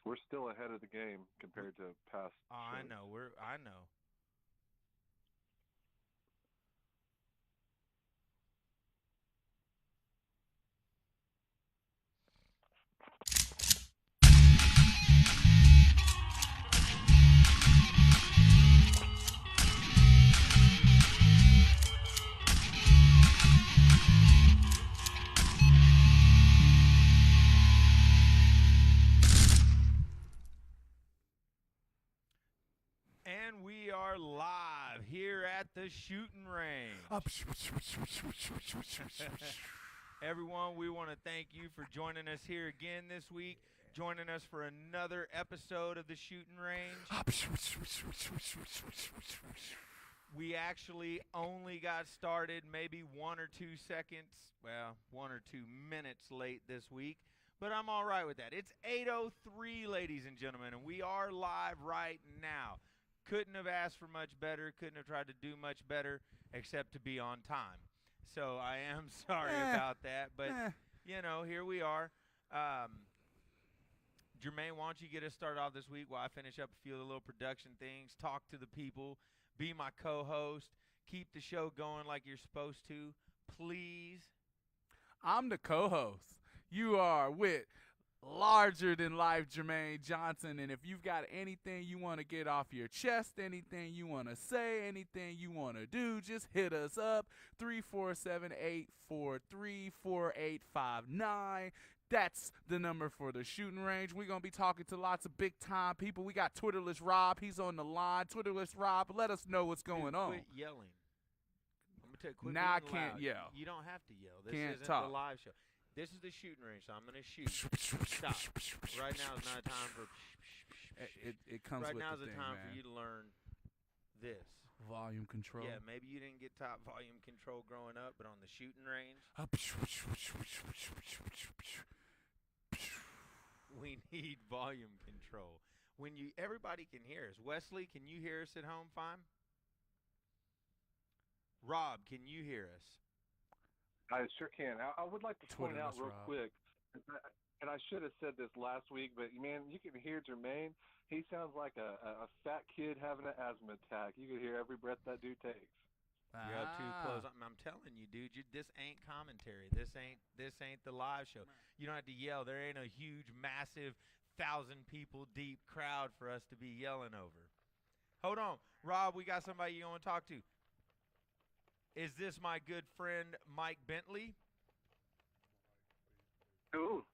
We're still ahead of the game compared to past Oh, I shows. know. I know. And we are live here at the shooting range. Everyone, we want to thank you for joining us here again this week, joining us for another episode of the shooting range. We actually only got started maybe 1 or 2 seconds, well, 1 or 2 minutes late this week, but I'm all right with that. It's 8:03, ladies and gentlemen, and we are live right now. Couldn't have asked for much better, couldn't have tried to do much better, except to be on time. So I am sorry about that, but, here we are. Jermaine, why don't you get us started off this week while I finish up a few of the little production things, talk to the people, be my co-host, keep the show going like you're supposed to, please. I'm the co-host. You are with larger than life Jermaine Johnson, and if you've got anything you want to get off your chest, anything you want to say, anything you want to do, just hit us up 347-843-4859. That's the number for the shooting range. We're going to be talking to lots of big-time people. We got Twitterless Rob. He's on the line. Twitterless Rob, let us know what's going on. Quit yelling. I'm going to tell you, quit Now I being can't loud. yell. You don't have to yell. This Can't isn't talk. the live show. This is the shooting range, so I'm going to shoot. Stop. Right now is not a time for... It comes right with now the is a thing, time man. for you to learn this. Volume control. Yeah, maybe you didn't get top volume control growing up, but on the shooting range, we need volume control. Everybody can hear us. Wesley, can you hear us at home fine? Rob, can you hear us? I sure can. I would like to point out Twitterless real Rob. quick, and I should have said this last week, but man, you can hear Jermaine. He sounds like a fat kid having an asthma attack. You can hear every breath that dude takes. You're up too close. I'm telling you, dude. This ain't commentary. This ain't the live show. You don't have to yell. There ain't a huge, massive, 1,000 people deep crowd for us to be yelling over. Hold on, Rob. We got somebody you want to talk to. Is this my good friend Mike Bentley? Ooh.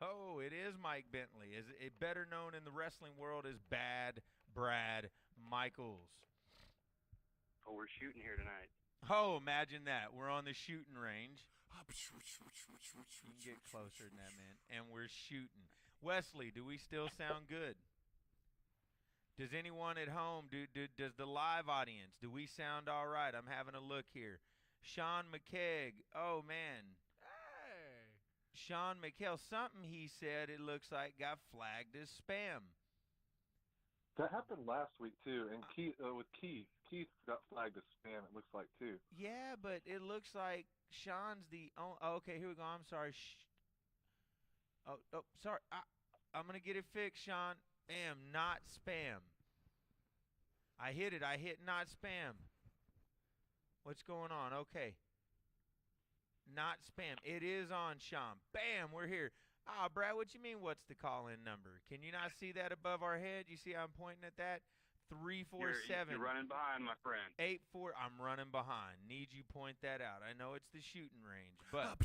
Oh, it is Mike Bentley. Is it better known in the wrestling world as Bad Brad Michaels? Oh, we're shooting here tonight. Oh, imagine that. We're on the shooting range. You can get closer than that, man. And we're shooting. Wesley, do we still sound good? Does anyone at home, does the live audience, do we sound all right? I'm having a look here. Sean McKegg. Oh, man. Hey. Sean McHale, something he said, it looks like, got flagged as spam. That happened last week too, and with Keith. Keith got flagged as spam. It looks like too. Yeah, but it looks like Sean's the only. Oh, okay, here we go. I'm sorry. Sorry. I'm gonna get it fixed, Sean. Bam, not spam. I hit it. I hit not spam. What's going on? Okay. Not spam. It is on, Sean. Bam, we're here. Ah, Brad, what you mean what's the call-in number? Can you not see that above our head? You see how I'm pointing at that? 347. You're running behind, my friend. 84. I'm running behind. Need you point that out. I know it's the shooting range, but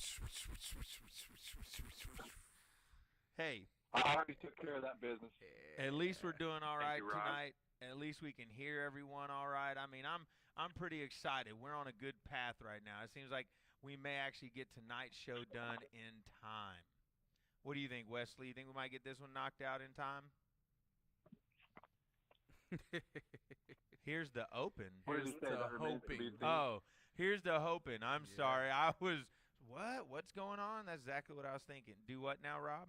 hey, I already took care of that business. at least we're doing all right Thank you, Rob. tonight. At least we can hear everyone all right. I mean, I'm pretty excited. We're on a good path right now. It seems like we may actually get tonight's show done in time. What do you think, Wesley? You think we might get this one knocked out in time? Here's the open. What did he say? the That remains to be hoping. seen? Oh, here's the hoping. I'm Yeah. sorry. I was what? What's going on? That's exactly what I was thinking. Do what now, Rob?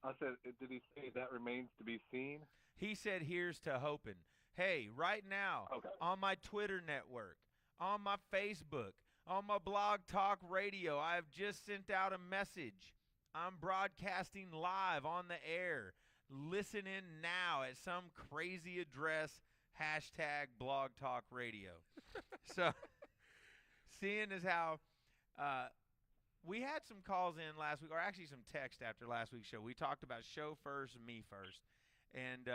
I said, did he say that remains to be seen? He said, here's to hoping. Hey, right now, Okay. on my Twitter network, on my Facebook, on my blog talk radio, I have just sent out a message. I'm broadcasting live on the air. listen in now at some crazy address, #Blog Talk Radio. So, seeing as how we had some calls in last week, or actually some text after last week's show. We talked about show first and me first. And,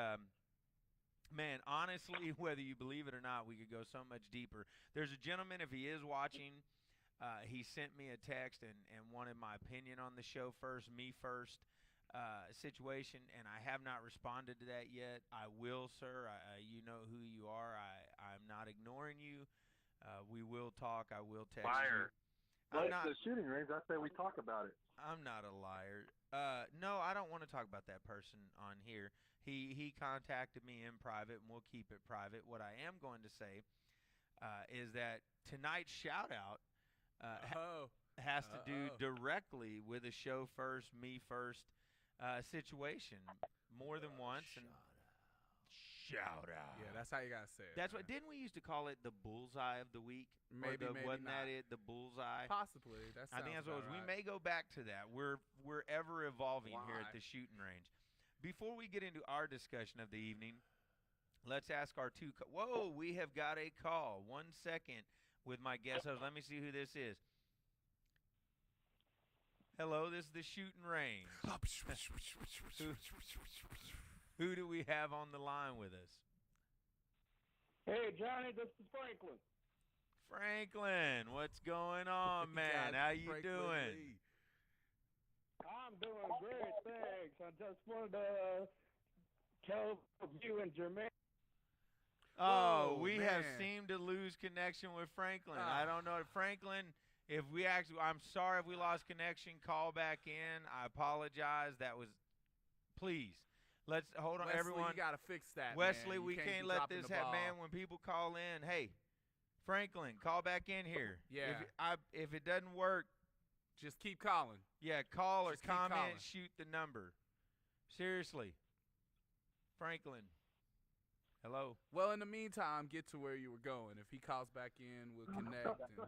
man, honestly, whether you believe it or not, we could go so much deeper. There's a gentleman, if he is watching, he sent me a text and wanted my opinion on the show first, me first situation, and I have not responded to that yet. I will, sir. You know who you are. I'm not ignoring you. We will talk. I will text Liar. you. I'm not, the shooting range. I say we talk about it. I'm not a liar. No, I don't want to talk about that person on here. He contacted me in private, and we'll keep it private. What I am going to say is that tonight's shout-out has to do directly with a show first, me first situation more than once. And shout out. Yeah, that's how you gotta say it. That's what. Didn't we used to call it the bullseye of the week? Maybe, maybe wasn't not. that it? The bullseye. Possibly. I think that's what it was. We may go back to that. We're ever evolving here at Why? the shooting range. Before we get into our discussion of the evening, let's ask our two. Whoa, we have got a call. 1 second with my guest host. Let me see who this is. Hello, this is the shooting range. Who do we have on the line with us? Hey, Johnny, this is Franklin. Franklin, what's going on, man? How you doing? I'm doing great, thanks. I just wanted to tell you and Jermaine. Oh, Whoa, we man. have seemed to lose connection with Franklin. I don't know. Franklin, if we actually, I'm sorry if we lost connection. Call back in. I apologize. That was, please. Let's hold on, Wesley, everyone. you gotta fix that. Wesley, man. we You can't be let dropping this the happen, ball. man. When people call in, hey, Franklin, call back in here. Yeah. If it doesn't work, Just keep calling. yeah, call or Just keep comment, calling. shoot the number. Seriously. Franklin. Hello. Well, in the meantime, get to where you were going. If he calls back in, we'll connect. And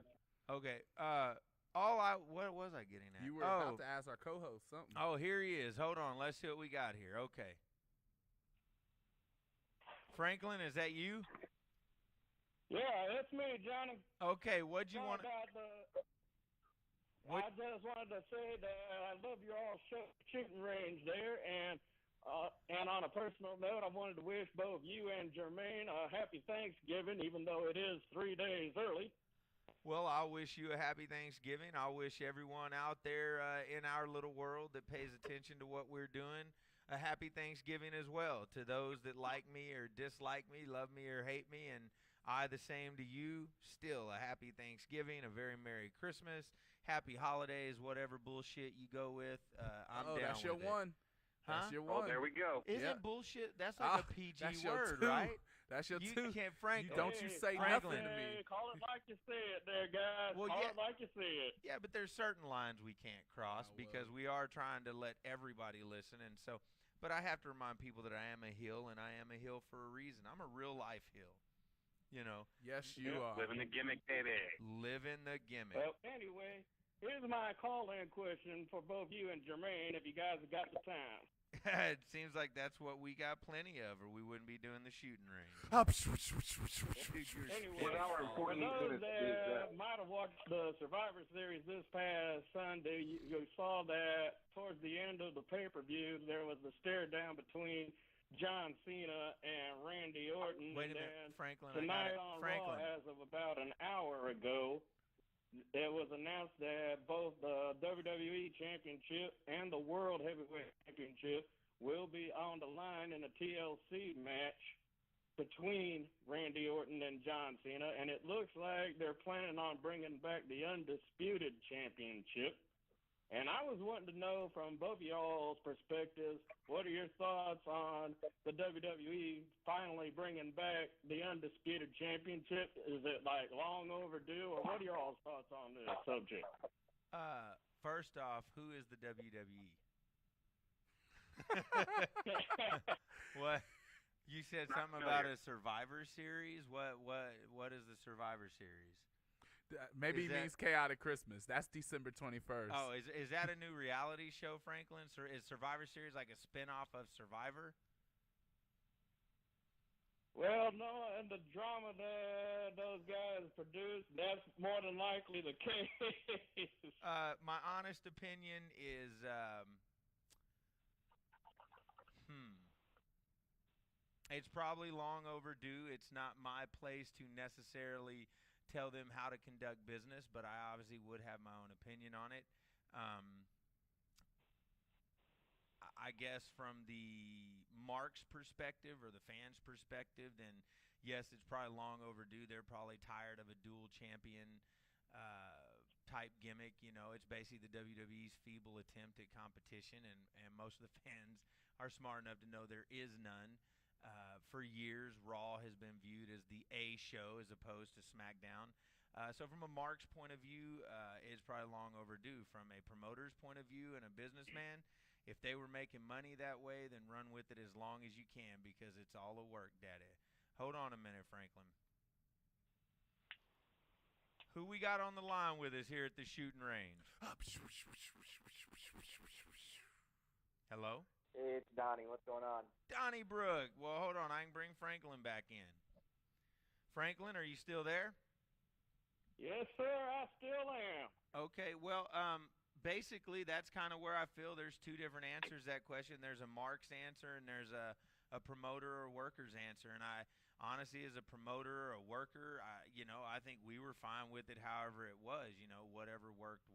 Okay. What was I getting at? you were about to ask our co-host something. Oh, here he is. Hold on. Let's see what we got here. Okay. Franklin, is that you? Yeah, it's me, Johnny. Okay. What'd you want? I just wanted to say that I love your all shooting range there, and on a personal note, I wanted to wish both you and Jermaine a happy Thanksgiving, even though it is 3 days early. Well, I wish you a happy Thanksgiving. I wish everyone out there in our little world that pays attention to what we're doing a happy Thanksgiving as well. To those that like me or dislike me, love me or hate me, and I the same to you, still a happy Thanksgiving, a very Merry Christmas, happy holidays, whatever bullshit you go with. I'm down that's your with it. one. Huh? That's your Oh, one. there we go. Isn't Yep. bullshit? That's like a PG that's your word, two. right? That's your You two. can't, Franklin. Don't you say Franklin. nothing to me. Call it like you see it there, guys. Well, Call yeah. it like you see it. Yeah, but there's certain lines we can't cross Oh, well. because we are trying to let everybody listen, and so. But I have to remind people that I am a hill, and I am a hill for a reason. I'm a real life hill. You know, Yes, you are. Living the gimmick, baby. living the gimmick. Well, anyway, here's my call-in question for both you and Jermaine, if you guys have got the time. It seems like that's what we got plenty of, or we wouldn't be doing the shooting range. Anyway, What our for important those minutes is that might have watched the Survivor Series this past Sunday, you saw that towards the end of the pay-per-view, there was a stare down between John Cena and Randy Orton. Wait a and minute, then Franklin. I got tonight it. on Franklin. Raw, as of about an hour ago, it was announced that both the WWE Championship and the World Heavyweight Championship will be on the line in a TLC match between Randy Orton and John Cena, and it looks like they're planning on bringing back the Undisputed Championship. And I was wanting to know from both of y'all's perspectives, what are your thoughts on the WWE finally bringing back the Undisputed Championship? Is it like long overdue, or what are y'all's thoughts on this subject? First off, who is the WWE? What? You said something about a Survivor Series? What is the Survivor Series? Maybe he means Chaotic Christmas. That's December 21st. Oh, is that a new reality show, Franklin? Is Survivor Series like a spinoff of Survivor? Well, no, and the drama that those guys produce, that's more than likely the case. My honest opinion is, it's probably long overdue. It's not my place to necessarily tell them how to conduct business, but I obviously would have my own opinion on it. I guess from the Marks perspective or the fans perspective, then yes, it's probably long overdue. They're probably tired of a dual champion type gimmick. You know, it's basically the WWE's feeble attempt at competition, and most of the fans are smart enough to know there is none. For years, Raw has been viewed as the A show as opposed to SmackDown. So from a Mark's point of view, it's probably long overdue. From a promoter's point of view and a businessman, if they were making money that way, then run with it as long as you can because it's all a work, Daddy. Hold on a minute, Franklin. Who we got on the line with us here at the Shootin Range? Hello? Hey, it's Donnie. What's going on? Donnie Brook. Well, hold on. I can bring Franklin back in. Franklin, are you still there? Yes, sir, I still am. Okay, well, basically that's kind of where I feel there's two different answers to that question. There's a Mark's answer and there's a promoter or worker's answer. And I honestly, as a promoter or a worker, I think we were fine with it however it was. Whatever worked.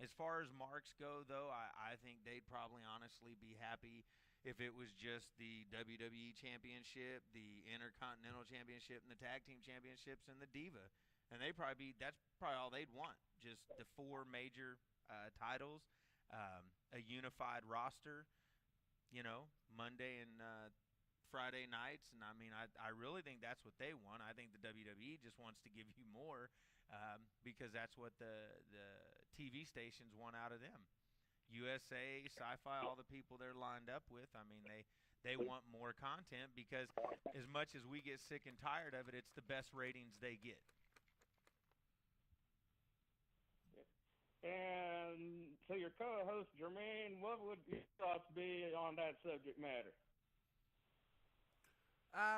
As far as Marks go, though, I think they'd probably honestly be happy if it was just the WWE Championship, the Intercontinental Championship, and the Tag Team Championships, and the Diva. And that's probably all they'd want, just the four major titles, a unified roster, Monday and Friday nights. And, I really think that's what they want. I think the WWE just wants to give you more because that's what the TV stations want out of them. USA, Sci-Fi, all the people they're lined up with, they want more content because as much as we get sick and tired of it, it's the best ratings they get. And to your co-host, Jermaine, what would your thoughts be on that subject matter?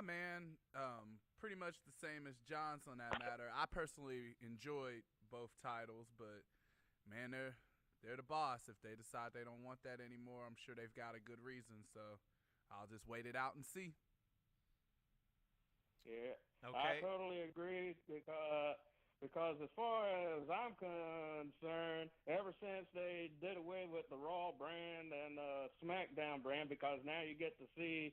Man, pretty much the same as John's on that matter. I personally enjoyed both titles, but, man, they're the boss. If they decide they don't want that anymore, I'm sure they've got a good reason. So I'll just wait it out and see. Yeah, okay. I totally agree because as far as I'm concerned, ever since they did away with the Raw brand and the SmackDown brand, because now you get to see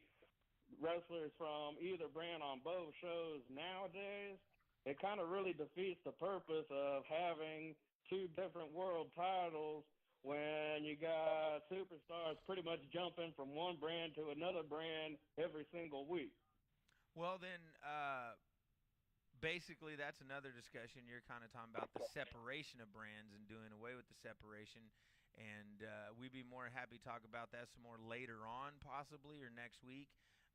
wrestlers from either brand on both shows nowadays, it kind of really defeats the purpose of having two different world titles when you got superstars pretty much jumping from one brand to another brand every single week. Well, then, basically, that's another discussion. You're kind of talking about the separation of brands and doing away with the separation. And we'd be more happy to talk about that some more later on, possibly, or next week.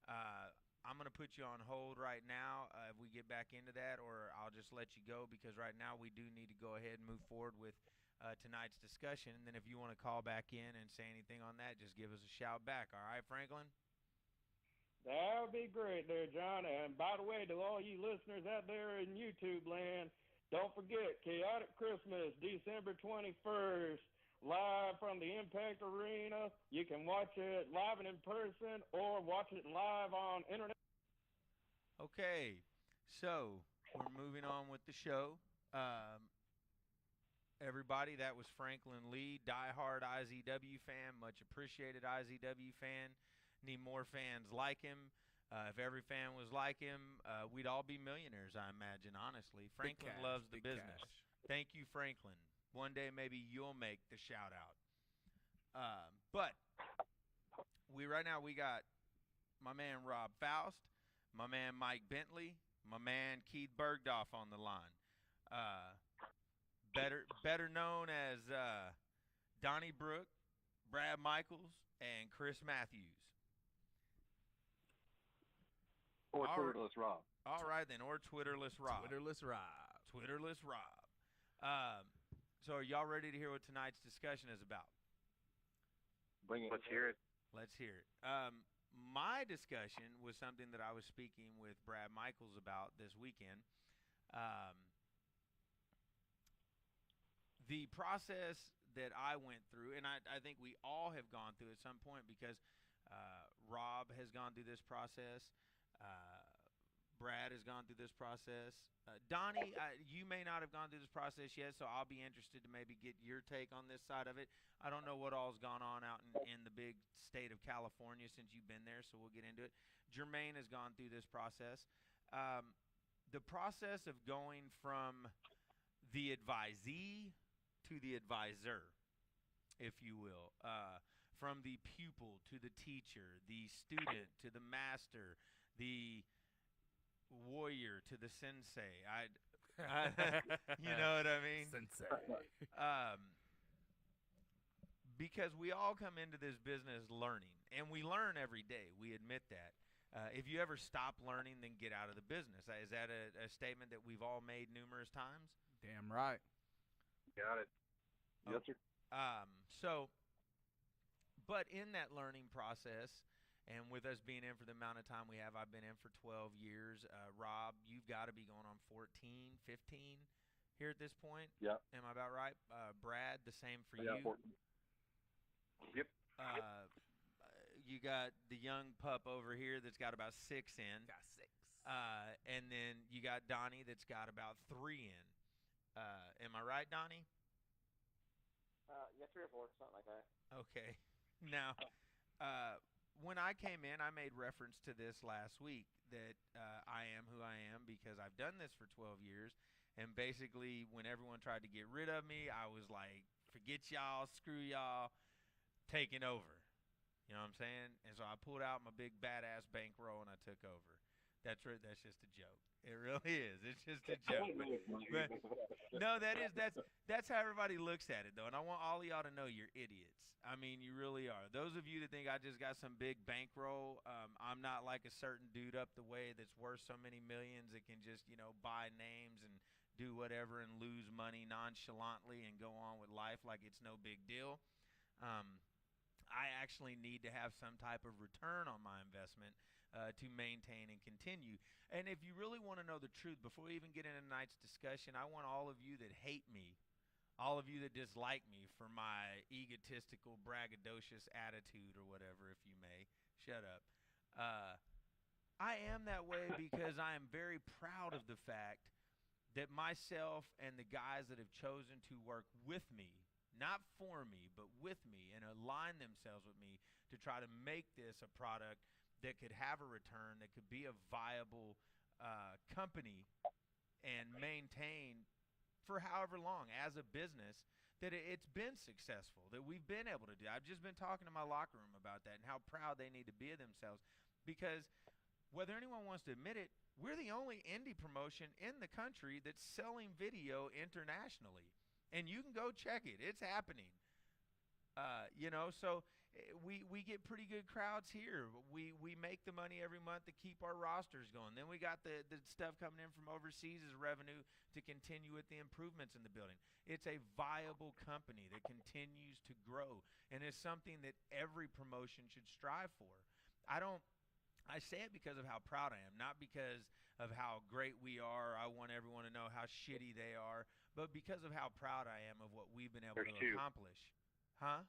I'm going to put you on hold right now if we get back into that, or I'll just let you go because right now we do need to go ahead and move forward with tonight's discussion. And then if you want to call back in and say anything on that, just give us a shout back. All right, Franklin? That would be great there, John. And by the way, to all you listeners out there in YouTube land, don't forget, Chaotic Christmas, December 21st. Live from the Impact Arena. You can watch it live and in person or watch it live on internet. Okay, so we're moving on with the show. Everybody, that was Franklin Lee, diehard IZW fan, much appreciated IZW fan. Need more fans like him. If every fan was like him, we'd all be millionaires, I imagine, honestly. Franklin loves the business. Cash. Thank you, Franklin. One day maybe you'll make the shout out. But right now we got my man Rob Faust, my man Mike Bentley, my man Keith Bergdorf on the line. Better known as Donnie Brook, Brad Michaels, and Chris Matthews. Or Twitterless Rob. All right, then. Or Twitterless Rob. Twitterless Rob. Twitterless Rob. So are y'all ready to hear what tonight's discussion is about? Bring it. Let's hear it. Let's hear it. My discussion was something that I was speaking with Brad Michaels about this weekend. The process that I went through, and I think we all have gone through at some point, because Rob has gone through this process. Brad has gone through this process. Donnie, you may not have gone through this process yet, so I'll be interested to maybe get your take on this side of it. I don't know what all's gone on out in the big state of California since you've been there, so we'll get into it. Jermaine has gone through this process. The process of going from the advisee to the advisor, if you will, from the pupil to the teacher, the student to the master, the warrior to the sensei. You know what I mean? Sensei. Because we all come into this business learning, and we learn every day. We admit that. If you ever stop learning, then get out of the business. Is that a statement that we've all made numerous times? Damn right. Got it. Yes, sir. But in that learning process, and with us being in for the amount of time we have, I've been in for 12 years. Rob, you've got to be going on 14, 15 here at this point. Yeah. Am I about right? Brad, the same for Yeah, you. 14. Yep. You got the young pup over here that's got about 6 in. Got 6. And then you got Donnie that's got about 3 in. Am I right, Donnie? Yeah, 3 or 4, something like that. Okay. Now, when I came in, I made reference to this last week, that I am who I am because I've done this for 12 years. And basically, when everyone tried to get rid of me, I was like, forget y'all, screw y'all, taking over. You know what I'm saying? And so I pulled out my big badass bankroll and I took over. That's just a joke. It really is. It's just a joke. But no, that's how everybody looks at it, though. And I want all of y'all to know you're idiots. I mean, you really are. Those of you that think I just got some big bankroll, I'm not like a certain dude up the way that's worth so many millions that can just, buy names and do whatever and lose money nonchalantly and go on with life like it's no big deal. I actually need to have some type of return on my investment to maintain and continue. And if you really want to know the truth, before we even get into tonight's discussion, I want all of you that hate me, all of you that dislike me for my egotistical, braggadocious attitude or whatever, if you may, shut up. I am that way because I am very proud of the fact that myself and the guys that have chosen to work with me, not for me, but with me, and align themselves with me to try to make this a product that could have a return, that could be a viable company and maintain for however long as a business, that it's been successful, that we've been able to do. I've just been talking to my locker room about that and how proud they need to be of themselves, because whether anyone wants to admit it, we're the only indie promotion in the country that's selling video internationally. And you can go check it. It's happening. So we get pretty good crowds here. We make the money every month to keep our rosters going. Then we got the stuff coming in from overseas as revenue to continue with the improvements in the building. It's a viable company that continues to grow, and it's something that every promotion should strive for. I say it because of how proud I am, not because of how great we are. I want everyone to know how shitty they are, but because of how proud I am of what we've been able to accomplish. Huh?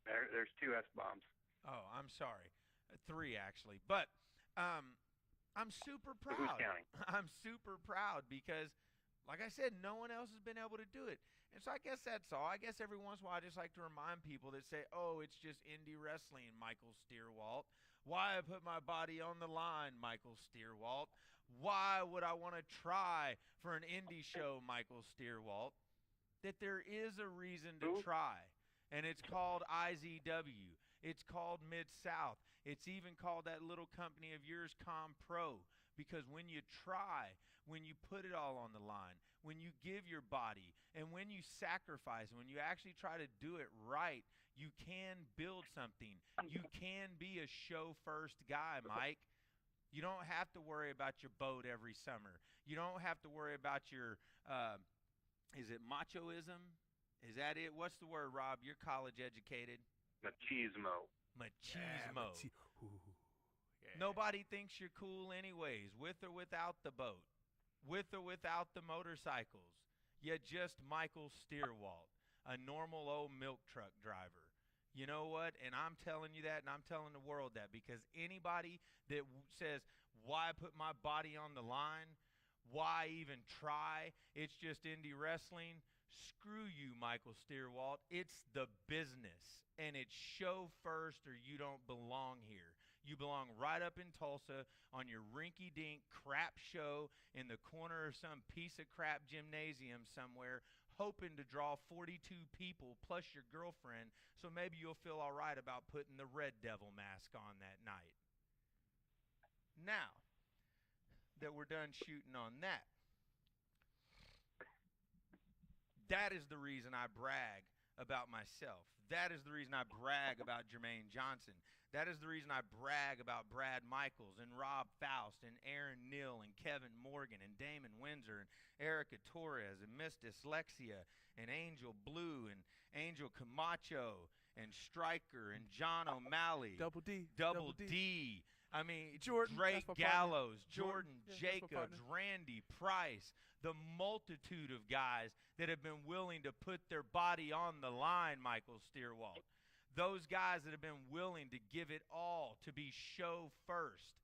There's 2 S-bombs. Oh, I'm sorry. 3, actually. But I'm super proud. Who's counting? I'm super proud because, like I said, no one else has been able to do it. And so I guess that's all. I guess every once in a while I just like to remind people that say, oh, it's just indie wrestling, Michael Steerwalt. Why I put my body on the line, Michael Steerwalt. Why would I want to try for an indie show, Michael Steerwalt? That there is a reason to try, and it's called IZW. It's called Mid-South. It's even called that little company of yours, ComPro, because when you try, when you put it all on the line, when you give your body, and when you sacrifice, when you actually try to do it right, you can build something. You can be a show-first guy, Mike. You don't have to worry about your boat every summer. You don't have to worry about your, is it machoism? Is that it? What's the word, Rob? You're college educated. Machismo. Machismo. Ooh. Yeah. Nobody thinks you're cool anyways, with or without the boat, with or without the motorcycles. You're just Michael Steerwalt, a normal old milk truck driver. You know what? And I'm telling you that, and I'm telling the world that, because anybody that says, why put my body on the line? Why even try? It's just indie wrestling. Screw you, Michael Steerwalt. It's the business, and it's show first or you don't belong here. You belong right up in Tulsa on your rinky-dink crap show in the corner of some piece of crap gymnasium somewhere, hoping to draw 42 people plus your girlfriend, so maybe you'll feel all right about putting the Red Devil mask on that night. Now that we're done shooting on that, that is the reason I brag about myself. That is the reason I brag about Jermaine Johnson. That is the reason I brag about Brad Michaels and Rob Faust and Aaron Neal and Kevin Morgan and Damon Windsor and Erica Torres and Miss Dyslexia and Angel Blue and Angel Camacho and Stryker and John O'Malley. Double D. Double D. I mean, Jordan, Drake that's my Gallows, partner. Jordan Yeah, that's my Jacobs, partner. Randy Price, the multitude of guys that have been willing to put their body on the line, Michael Steerwalt. Those guys that have been willing to give it all to be show first.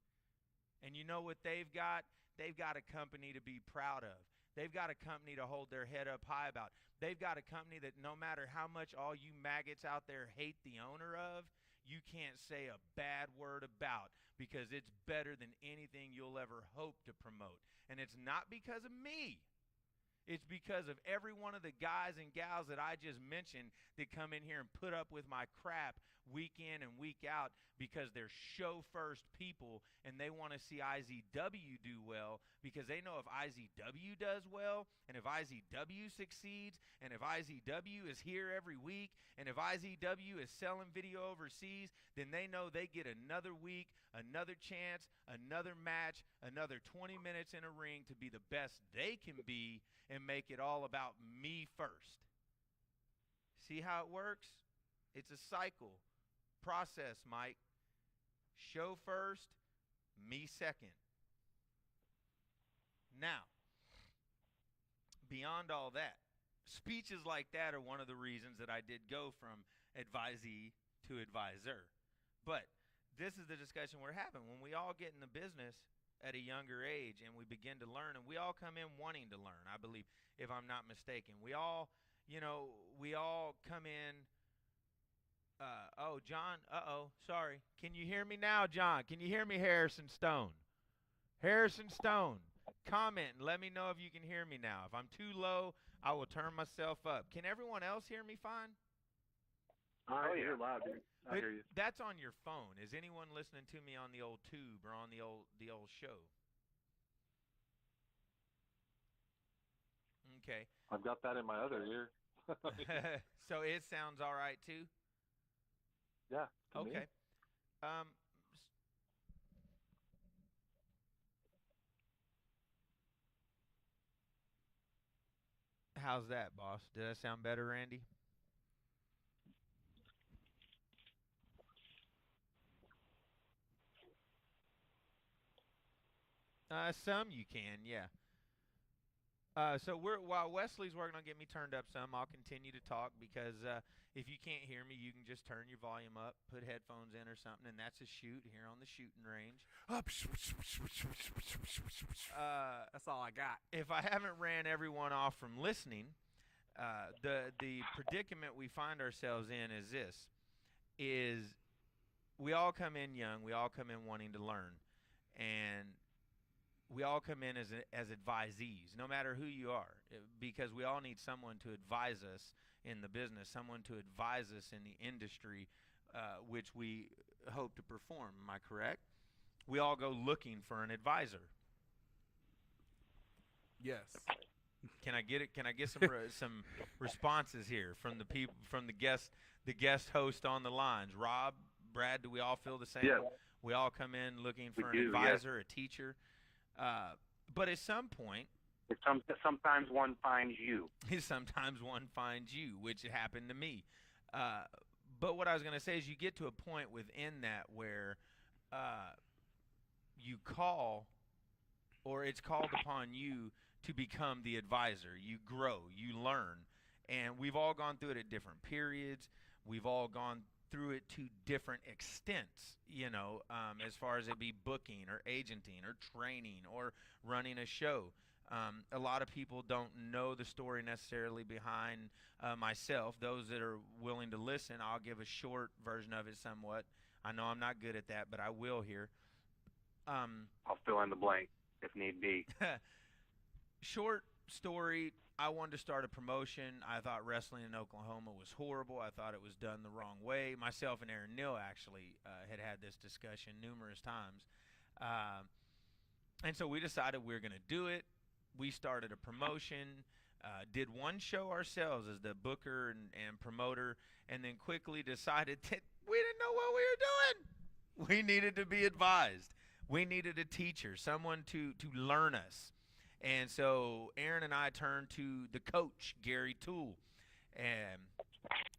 And you know what they've got? They've got a company to be proud of. They've got a company to hold their head up high about. They've got a company that no matter how much all you maggots out there hate the owner of, you can't say a bad word about, because it's better than anything you'll ever hope to promote. And it's not because of me. It's because of every one of the guys and gals that I just mentioned that come in here and put up with my crap week in and week out, because they're show-first people and they want to see IZW do well, because they know if IZW does well and if IZW succeeds and if IZW is here every week and if IZW is selling video overseas, then they know they get another week, another chance, another match, another 20 minutes in a ring to be the best they can be and make it all about me first. See how it works? It's a cycle. Process, Mike. Show first, me second. Now, beyond all that, speeches like that are one of the reasons that I did go from advisee to advisor. But this is the discussion we're having. When we all get in the business at a younger age and we begin to learn, and we all come in wanting to learn, I believe, if I'm not mistaken. We all, we all come in. Oh, John, sorry. Can you hear me now, John? Can you hear me, Harrison Stone? Harrison Stone, comment and let me know if you can hear me now. If I'm too low, I will turn myself up. Can everyone else hear me fine? Oh, You're loud, dude. I hear you. That's on your phone. Is anyone listening to me on the old tube or on the old show? Okay. I've got that in my other ear. So it sounds all right too? Yeah. to me. Okay. How's that, boss? Did that sound better, Randy? Some you can, yeah. So while Wesley's working on getting me turned up some, I'll continue to talk, because if you can't hear me, you can just turn your volume up, put headphones in or something, and that's a shoot here on the Shootin' Range. That's all I got. If I haven't ran everyone off from listening, the predicament we find ourselves in is this: we all come in young, we all come in wanting to learn, and we all come in as advisees, no matter who you are, because we all need someone to advise us in the business, someone to advise us in the industry, which we hope to perform. Am I correct? We all go looking for an advisor. Yes. Can I get it? Can I get some some responses here from the people, from the guest host on the lines? Rob, Brad, do we all feel the same? Yes. We all come in looking for We an do, advisor, a teacher. But at some point, Sometimes one finds you. sometimes one finds you, which happened to me. But what I was going to say is you get to a point within that where you call, or it's called upon you to become the advisor. You grow, you learn. And we've all gone through it at different periods. We've all gone through it to different extents, as far as it be booking or agenting or training or running a show. A lot of people don't know the story necessarily behind myself. Those that are willing to listen, I'll give a short version of it somewhat. I know I'm not good at that, but I will here. I'll fill in the blank if need be. Short story, I wanted to start a promotion. I thought wrestling in Oklahoma was horrible. I thought it was done the wrong way. Myself and Aaron Neal actually had this discussion numerous times. And so we decided we were going to do it. We started a promotion, did one show ourselves as the booker and promoter, and then quickly decided that we didn't know what we were doing. We needed to be advised. We needed a teacher, someone to learn us. And so Aaron and I turned to the coach, Gary Toole, and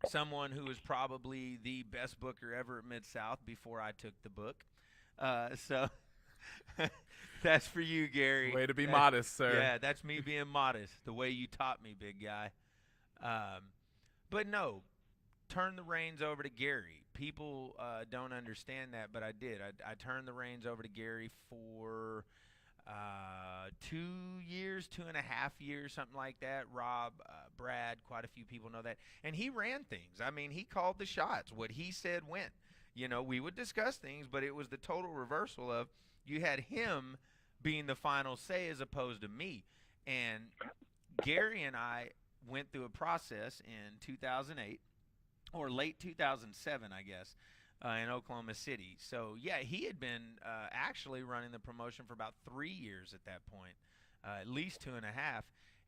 someone who was probably the best booker ever at Mid-South before I took the book. So that's for you, Gary. Way to be modest, sir. Yeah, that's me being modest, the way you taught me, big guy. But no, turn the reins over to Gary. People don't understand that, but I did. I turned the reins over to Gary for 2 years, 2.5 years, something like that. Rob, Brad, quite a few people know that. And he ran things. I mean, he called the shots. What he said went. We would discuss things, but it was the total reversal of you had him being the final say as opposed to me. And Gary and I went through a process in 2008 or late 2007, I guess, in Oklahoma City. So, yeah, he had been actually running the promotion for about 3 years at that point, at least 2.5.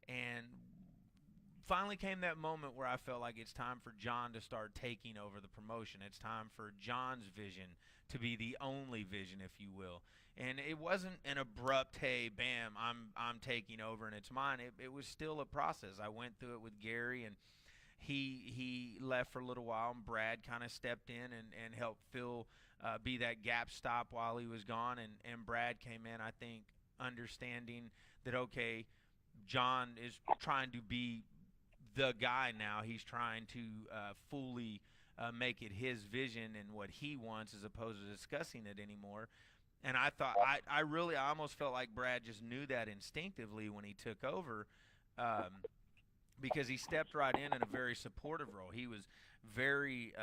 And finally came that moment where I felt like it's time for John to start taking over the promotion. It's time for John's vision to be the only vision, if you will. And it wasn't an abrupt, hey, bam, I'm taking over and it's mine. It was still a process. I went through it with Gary, and he left for a little while, and Brad kind of stepped in and helped be that gap stop while he was gone. And Brad came in, I think, understanding that, okay, John is trying to be the guy now. He's trying to fully make it his vision and what he wants as opposed to discussing it anymore. And I thought, I almost felt like Brad just knew that instinctively when he took over, because he stepped right in a very supportive role. He was very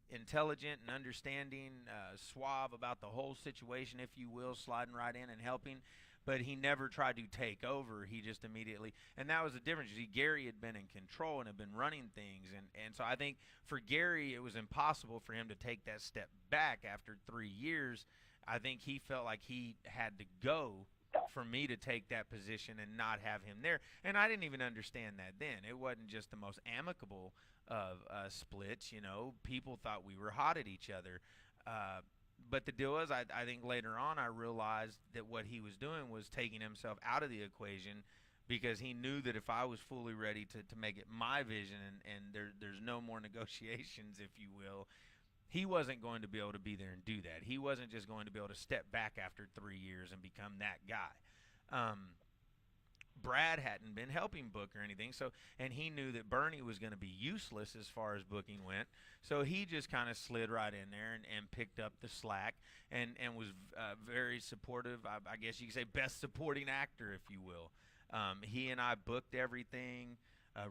intelligent and understanding, suave about the whole situation, if you will, sliding right in and helping. But he never tried to take over. He just immediately, and that was the difference. You see, Gary had been in control and had been running things, and so I think for Gary it was impossible for him to take that step back after 3 years. I think he felt like he had to go for me to take that position and not have him there. And I didn't even understand that then. It wasn't just the most amicable of splits. People thought we were hot at each other. But the deal was, I think later on I realized that what he was doing was taking himself out of the equation, because he knew that if I was fully ready to make it my vision and there's no more negotiations, if you will, he wasn't going to be able to be there and do that. He wasn't just going to be able to step back after 3 years and become that guy. Brad hadn't been helping book or anything, and he knew that Bernie was going to be useless as far as booking went, so he just kind of slid right in there and picked up the slack and was very supportive. I guess you could say best supporting actor, if you will. He and I booked everything,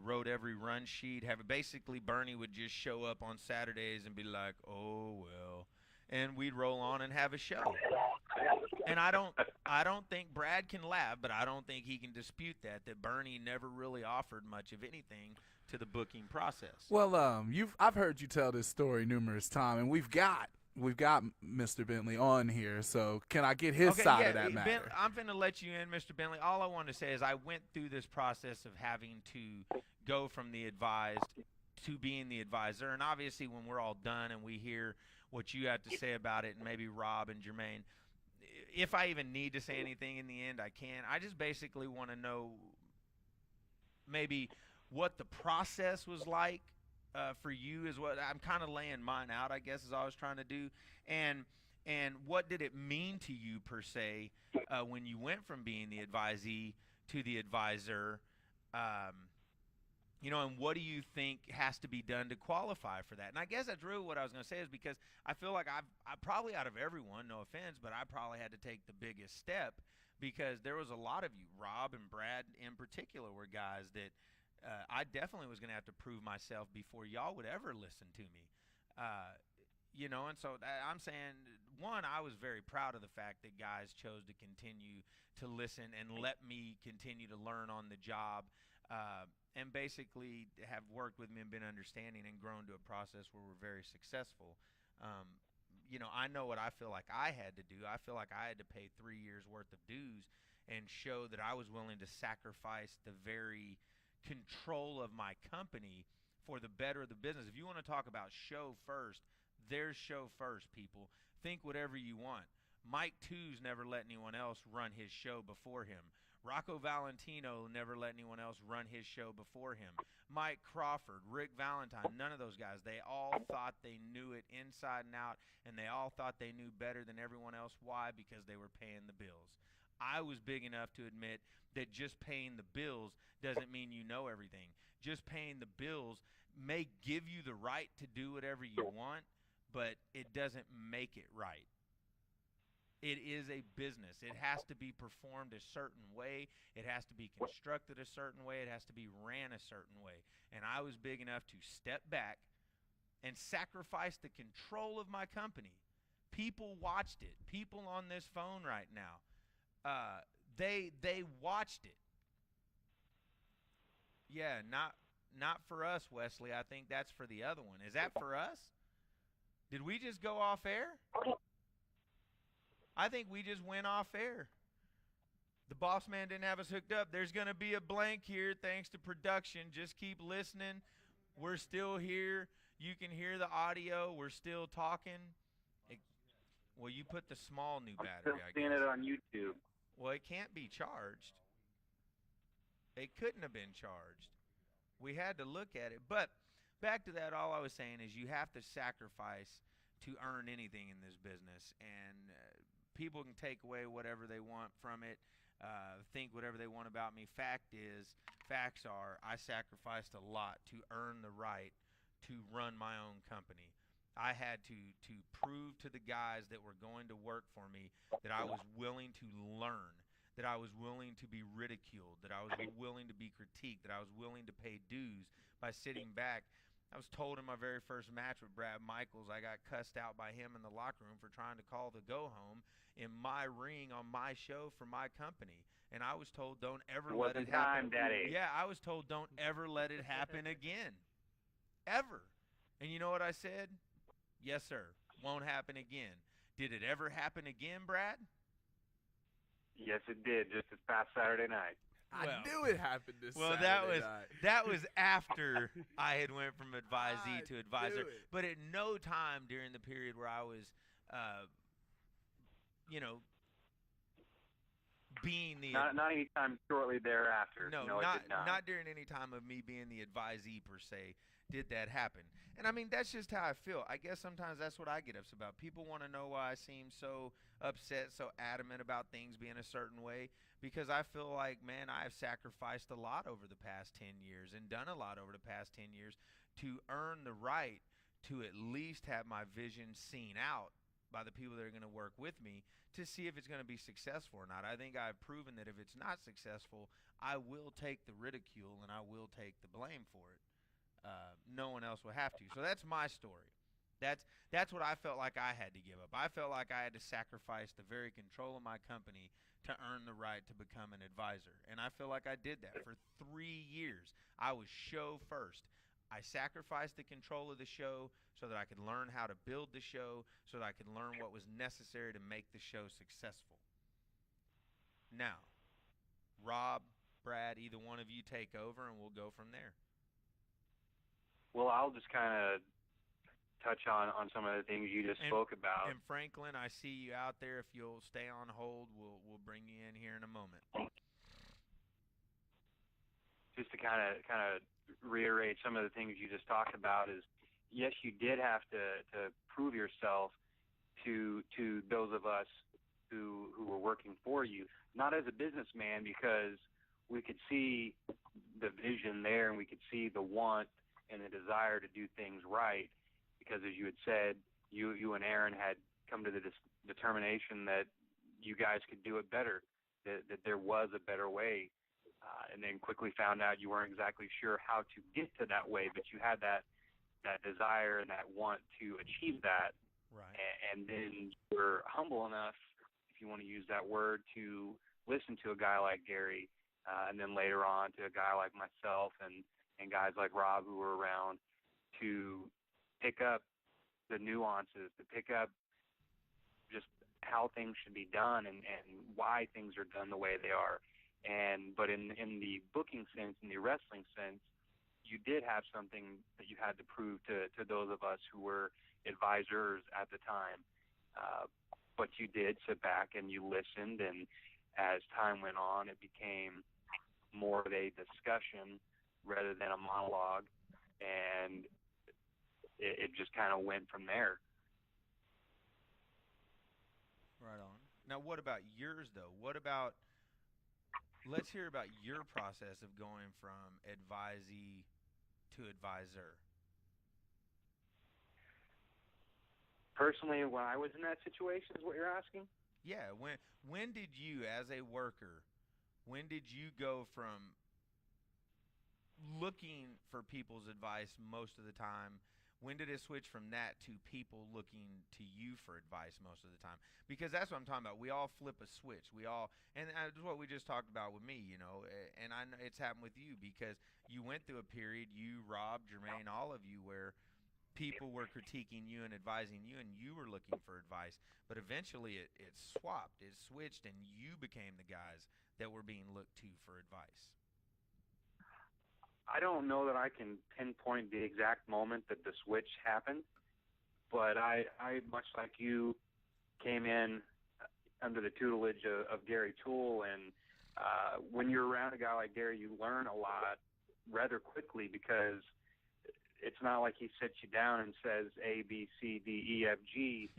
wrote every run sheet. Basically, Bernie would just show up on Saturdays and be like, "Oh well," and we'd roll on and have a show. And I don't think Brad can laugh, but I don't think he can dispute that Bernie never really offered much of anything to the booking process. Well, I've heard you tell this story numerous times, and we've got Mr. Bentley on here, so can I get his side of that matter? I'm going to let you in, Mr. Bentley. All I want to say is I went through this process of having to go from the advised to being the advisor. And obviously when we're all done and we hear what you have to say about it, and maybe Rob and Jermaine, if I even need to say anything in the end, I can. I just basically want to know maybe what the process was like for you, is what I'm kind of laying mine out, I guess, is all I was trying to do. And what did it mean to you, per se, when you went from being the advisee to the advisor? And what do you think has to be done to qualify for that? And I guess that's really what I was going to say, is because I feel like I probably, out of everyone, no offense, but I probably had to take the biggest step, because there was a lot of you, Rob and Brad in particular, were guys that I definitely was going to have to prove myself before y'all would ever listen to me. And so I'm saying, one, I was very proud of the fact that guys chose to continue to listen and let me continue to learn on the job, and basically have worked with me and been understanding and grown to a process where we're very successful. I know what I feel like I had to do. I feel like I had to pay 3 years worth of dues and show that I was willing to sacrifice the very control of my company for the better of the business. If you want to talk about show first, there's show first, people. Think whatever you want. Mike Two's never let anyone else run his show before him. Rocco Valentino never let anyone else run his show before him. Mike Crawford, Rick Valentine, none of those guys. They all thought they knew it inside and out, and they all thought they knew better than everyone else. Why? Because they were paying the bills. I was big enough to admit that just paying the bills doesn't mean you know everything. Just paying the bills may give you the right to do whatever you want, but it doesn't make it right. It is a business. It has to be performed a certain way. It has to be constructed a certain way. It has to be ran a certain way. And I was big enough to step back and sacrifice the control of my company. People watched it. People on this phone right now, they watched it. Yeah, not for us, Wesley. I think that's for the other one. Is that for us? Did we just go off air? I think we just went off air. The boss man didn't have us hooked up. There's going to be a blank here thanks to production. Just keep listening. We're still here. You can hear the audio. We're still talking. Well, you put the small new battery, I guess. Seeing it on YouTube. Well, it can't be charged. It couldn't have been charged. We had to look at it. But back to that, all I was saying is you have to sacrifice to earn anything in this business. And people can take away whatever they want from it, think whatever they want about me. Facts are, I sacrificed a lot to earn the right to run my own company. I had to prove to the guys that were going to work for me that I was willing to learn, that I was willing to be ridiculed, that I was willing to be critiqued, that I was willing to pay dues by sitting back. I was told in my very first match with Brad Michaels, I got cussed out by him in the locker room for trying to call the go-home in my ring on my show for my company. And I was told, don't ever let it happen. Daddy. Yeah, I was told, don't ever let it happen again. Ever. And you know what I said? Yes, sir. Won't happen again. Did it ever happen again, Brad? Yes, it did, just this past Saturday night. I knew it happened this Saturday night. That was after I had went from advisee to advisor. But at no time during the period where I was, being the not any time shortly thereafter. No, not during any time of me being the advisee per se did that happen. And I mean, that's just how I feel. I guess sometimes that's what I get upset about. People want to know why I seem so upset, so adamant about things being a certain way, because I feel like, man, I've sacrificed a lot over the past 10 years and done a lot over the past 10 years to earn the right to at least have my vision seen out by the people that are going to work with me to see if it's going to be successful or not. I think I've proven that if it's not successful, I will take the ridicule and I will take the blame for it. No one else will have to. So that's my story. That's what I felt like I had to give up. I felt like I had to sacrifice the very control of my company to earn the right to become an advisor. And I feel like I did that for 3 years. I was show first. I sacrificed the control of the show so that I could learn how to build the show, so that I could learn what was necessary to make the show successful. Now, Rob, Brad, either one of you take over and we'll go from there. Well, I'll just kind of touch on some of the things you just spoke about. And Franklin, I see you out there. If you'll stay on hold, we'll bring you in here in a moment. Just to kind of reiterate some of the things you just talked about is, yes, you did have to prove yourself to those of us who were working for you, not as a businessman, because we could see the vision there and we could see the want and the desire to do things right, because as you had said, you and Aaron had come to the determination that you guys could do it better, that there was a better way, and then quickly found out you weren't exactly sure how to get to that way, but you had that desire and that want to achieve that. Right. And then you were humble enough, if you want to use that word, to listen to a guy like Gary, and then later on to a guy like myself and guys like Rob who were around, to pick up the nuances, to pick up just how things should be done and why things are done the way they are. But in the booking sense, in the wrestling sense, you did have something that you had to prove to those of us who were advisors at the time. But you did sit back and you listened, and as time went on, it became more of a discussion rather than a monologue, and it just kind of went from there. Right on. Now, what about yours, though? Let's hear about your process of going from advisee to advisor. Personally, when I was in that situation, is what you're asking? Yeah. When did you, as a worker, when did you go from looking for people's advice most of the time? When did it switch from that to people looking to you for advice most of the time? Because that's what I'm talking about. We all flip a switch. And that's what we just talked about with me, and I know it's happened with you, because you went through a period, you, Rob, Jermaine, all of you, where people were critiquing you and advising you, and you were looking for advice. But eventually it swapped, it switched, and you became the guys that were being looked to for advice. I don't know that I can pinpoint the exact moment that the switch happened, but I much like you, came in under the tutelage of Gary Toole, and when you're around a guy like Gary, you learn a lot rather quickly, because it's not like he sits you down and says A, B, C, D, E, F, G.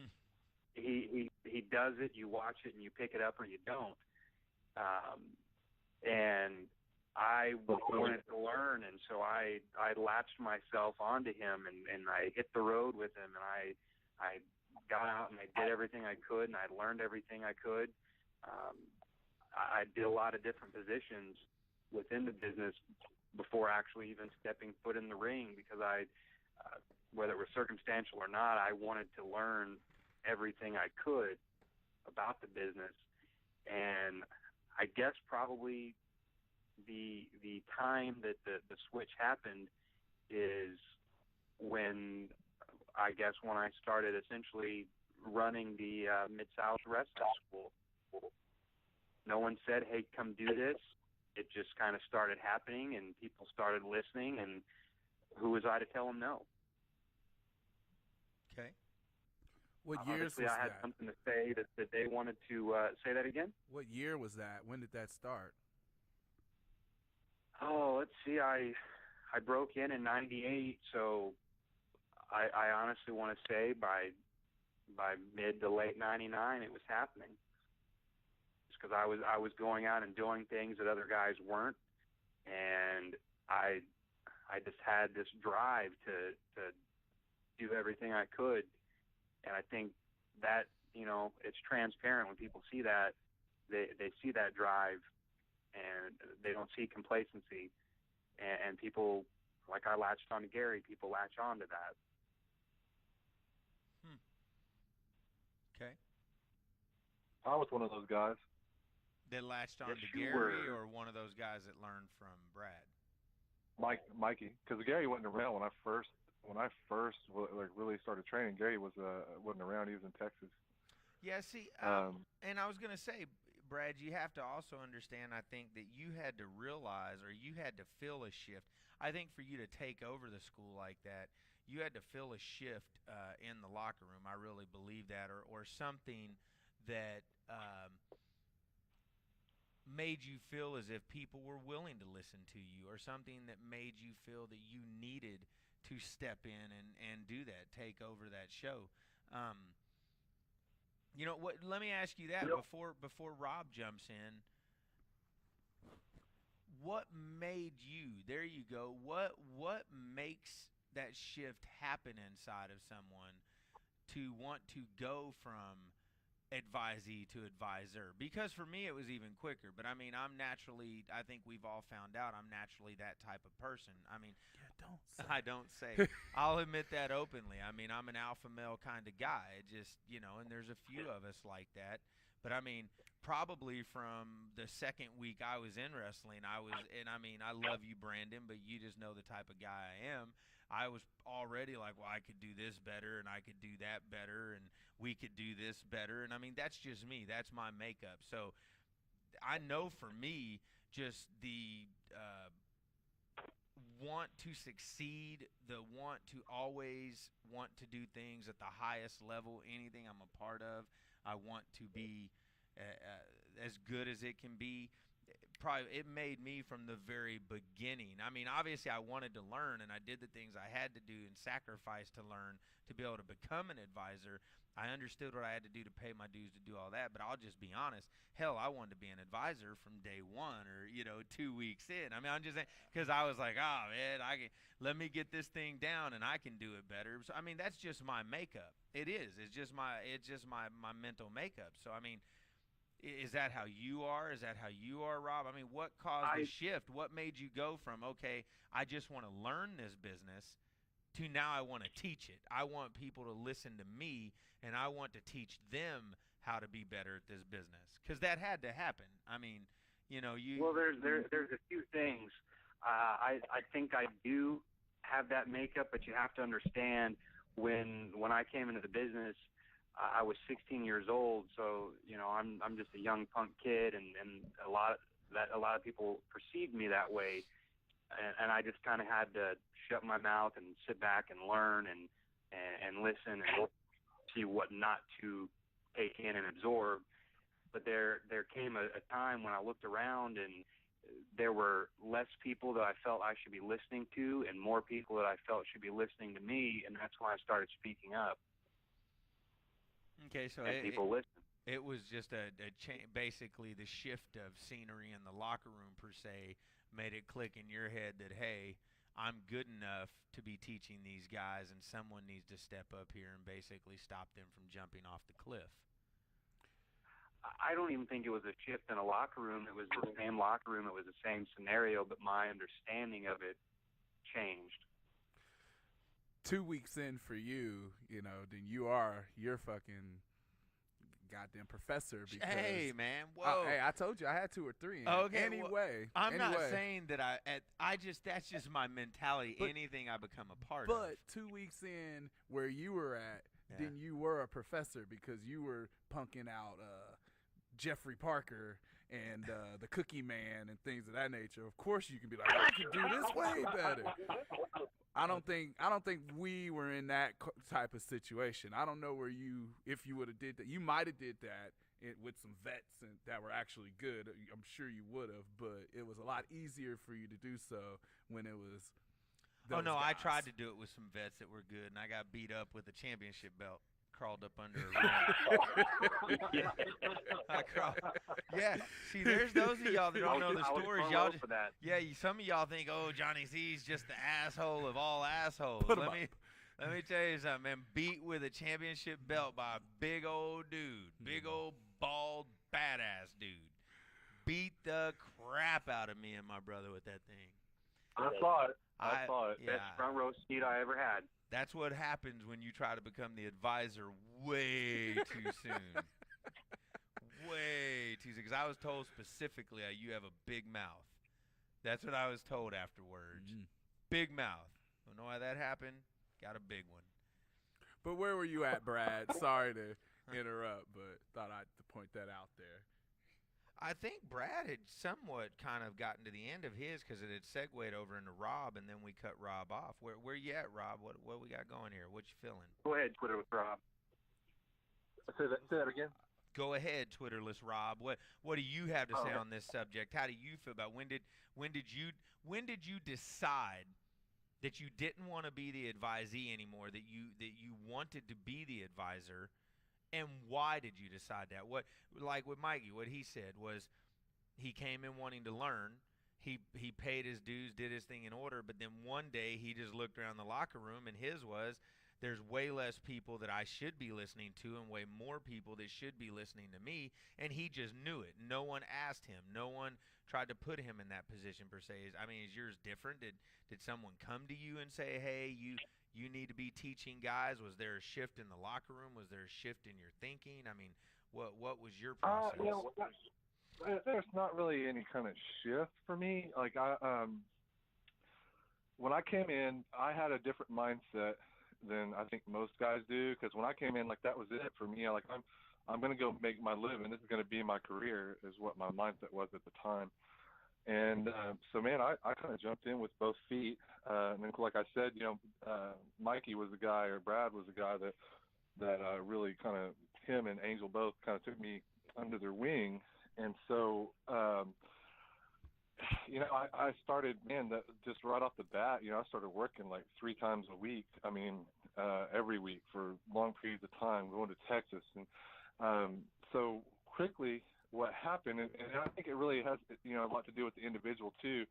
He does it, you watch it, and you pick it up or you don't. And I wanted to learn, and so I latched myself onto him, and I hit the road with him, and I got out and I did everything I could, and I learned everything I could. I did a lot of different positions within the business before actually even stepping foot in the ring, because whether it was circumstantial or not, I wanted to learn everything I could about the business. And I guess probably the time that the switch happened is when I started essentially running the Mid-South Wrestling School. No one said, hey, come do this. It just kind of started happening, and people started listening, and who was I to tell them no? Okay. What years Obviously, was I had that? something to say that they wanted to say that again. What year was that? When did that start? Oh, let's see. I broke in '98, so I honestly want to say by mid to late '99 it was happening. Just because I was going out and doing things that other guys weren't, and I just had this drive to do everything I could, and I think that it's transparent when people see that. They see that drive, and they don't see complacency, and people, like I latched on to Gary, people latch on to that. Okay. I was one of those guys. That latched on Yes, to you Gary, were. or one of those guys that learned from Brad? Mikey, because Gary wasn't around when I first really started training. Gary wasn't around. He was in Texas. Yeah, see, Um, and I was going to say, Brad, you have to also understand, I think, that you had to realize or you had to feel a shift. I think for you to take over the school like that, you had to feel a shift in the locker room. I really believe that, or something that made you feel as if people were willing to listen to you, or something that made you feel that you needed to step in and do that, take over that show. You know what? Let me ask you that before Rob jumps in. What made you? There you go. What makes that shift happen inside of someone to want to go from advisee to advisor? Because for me it was even quicker, but I mean, I'm naturally, I think we've all found out, I'm naturally that type of person. I mean, I don't say. I'll admit that openly. I mean, I'm an alpha male kind of guy. It just, and there's a few of us like that. But I mean, probably from the second week I was in wrestling, I love you, Brandon, but you just know the type of guy I am. I was already like, well, I could do this better, and I could do that better, and we could do this better. And I mean, that's just me. That's my makeup. So I know for me, just the want to succeed, the want to always want to do things at the highest level, anything I'm a part of, I want to be as good as it can be. Probably it made me from the very beginning. I mean, obviously I wanted to learn, and I did the things I had to do and sacrifice to learn to be able to become an advisor. I understood what I had to do to pay my dues to do all that, but I'll just be honest. Hell, I wanted to be an advisor from day one, or 2 weeks in. I mean, I'm just saying, because I was like, oh man, let me get this thing down and I can do it better. So I mean, that's just my makeup. It is. It's just my mental makeup. So I mean, is that how you are? Is that how you are, Rob? I mean, what caused the shift? What made you go from, okay, I just want to learn this business, to now I want to teach it. I want people to listen to me, and I want to teach them how to be better at this business. Because that had to happen. I mean, Well, there's a few things. I think I do have that makeup, but you have to understand when I came into the business, I was 16 years old, so I'm just a young punk kid, and a lot of people perceived me that way, and I just kind of had to shut my mouth and sit back and learn and listen and see what not to take in and absorb. But there came a time when I looked around and there were less people that I felt I should be listening to and more people that I felt should be listening to me, and that's when I started speaking up. Okay, so people listen. It was just basically the shift of scenery in the locker room per se made it click in your head that, hey, I'm good enough to be teaching these guys, and someone needs to step up here and basically stop them from jumping off the cliff. I don't even think it was a shift in a locker room. It was the same locker room. It was the same scenario, but my understanding of it changed. 2 weeks in for you, then you're fucking goddamn professor. Because, hey, man, whoa. Hey, I told you I had 2 or 3. Okay, anyway, I'm not saying that that's just my mentality. Anything I become a part of. But 2 weeks in where you were at, then you were a professor because you were punking out Jeffrey Parker and the Cookie Man and things of that nature. Of course you can be like, I can do this way better. I don't think we were in that type of situation. I don't know if you would have did that. You might have did that with some vets that were actually good. I'm sure you would have, but it was a lot easier for you to do so when it was those guys. I tried to do it with some vets that were good, and I got beat up with a championship belt. Crawled up under a ring. Yeah. See, there's those of y'all that don't know the stories. Y'all just, some of y'all think, oh, Johnny C's just the asshole of all assholes. Let me tell you something, man. Beat with a championship belt by a big old dude, big old bald badass dude. Beat the crap out of me and my brother with that thing. I saw it. Yeah. Best front row seat I ever had. That's what happens when you try to become the advisor way too soon. Way too soon. Because I was told specifically you have a big mouth. That's what I was told afterwards. Big mouth. Don't know why that happened. Got a big one. But where were you at, Brad? Sorry to interrupt, but thought I'd point that out there. I think Brad had somewhat kind of gotten to the end of his because it had segued over into Rob, and then we cut Rob off. Where you at, Rob? What we got going here? What you feeling? Go ahead, Twitter with Rob. Say that again. Go ahead, Twitterless Rob. What do you have to say on this subject? How do you feel about when did you decide that you didn't want to be the advisee anymore, that you wanted to be the advisor, and why did you decide that? What, like with Mikey, what he said was he came in wanting to learn. He paid his dues, did his thing in order, but then one day he just looked around the locker room, and his was, there's way less people that I should be listening to and way more people that should be listening to me, and he just knew it. No one asked him. No one tried to put him in that position per se. I mean, is yours different? Did someone come to you and say, hey, you need to be teaching guys? Was there a shift in the locker room? Was there a shift in your thinking? I mean, what was your process? There's not really any kind of shift for me. Like when I came in, I had a different mindset than I think most guys do, because when I came in, like, that was it for me. Like, I'm going to go make my living. This is going to be my career, is what my mindset was at the time. And so, man, I kind of jumped in with both feet. And then, like I said, Mikey was the guy, or Brad was the guy that really kind of, him and Angel both kind of took me under their wing. And so, I started, just right off the bat, I started working like 3 times a week. I mean, every week for long periods of time, going to Texas. And so quickly what happened, and I think it really has, a lot to do with the individual too,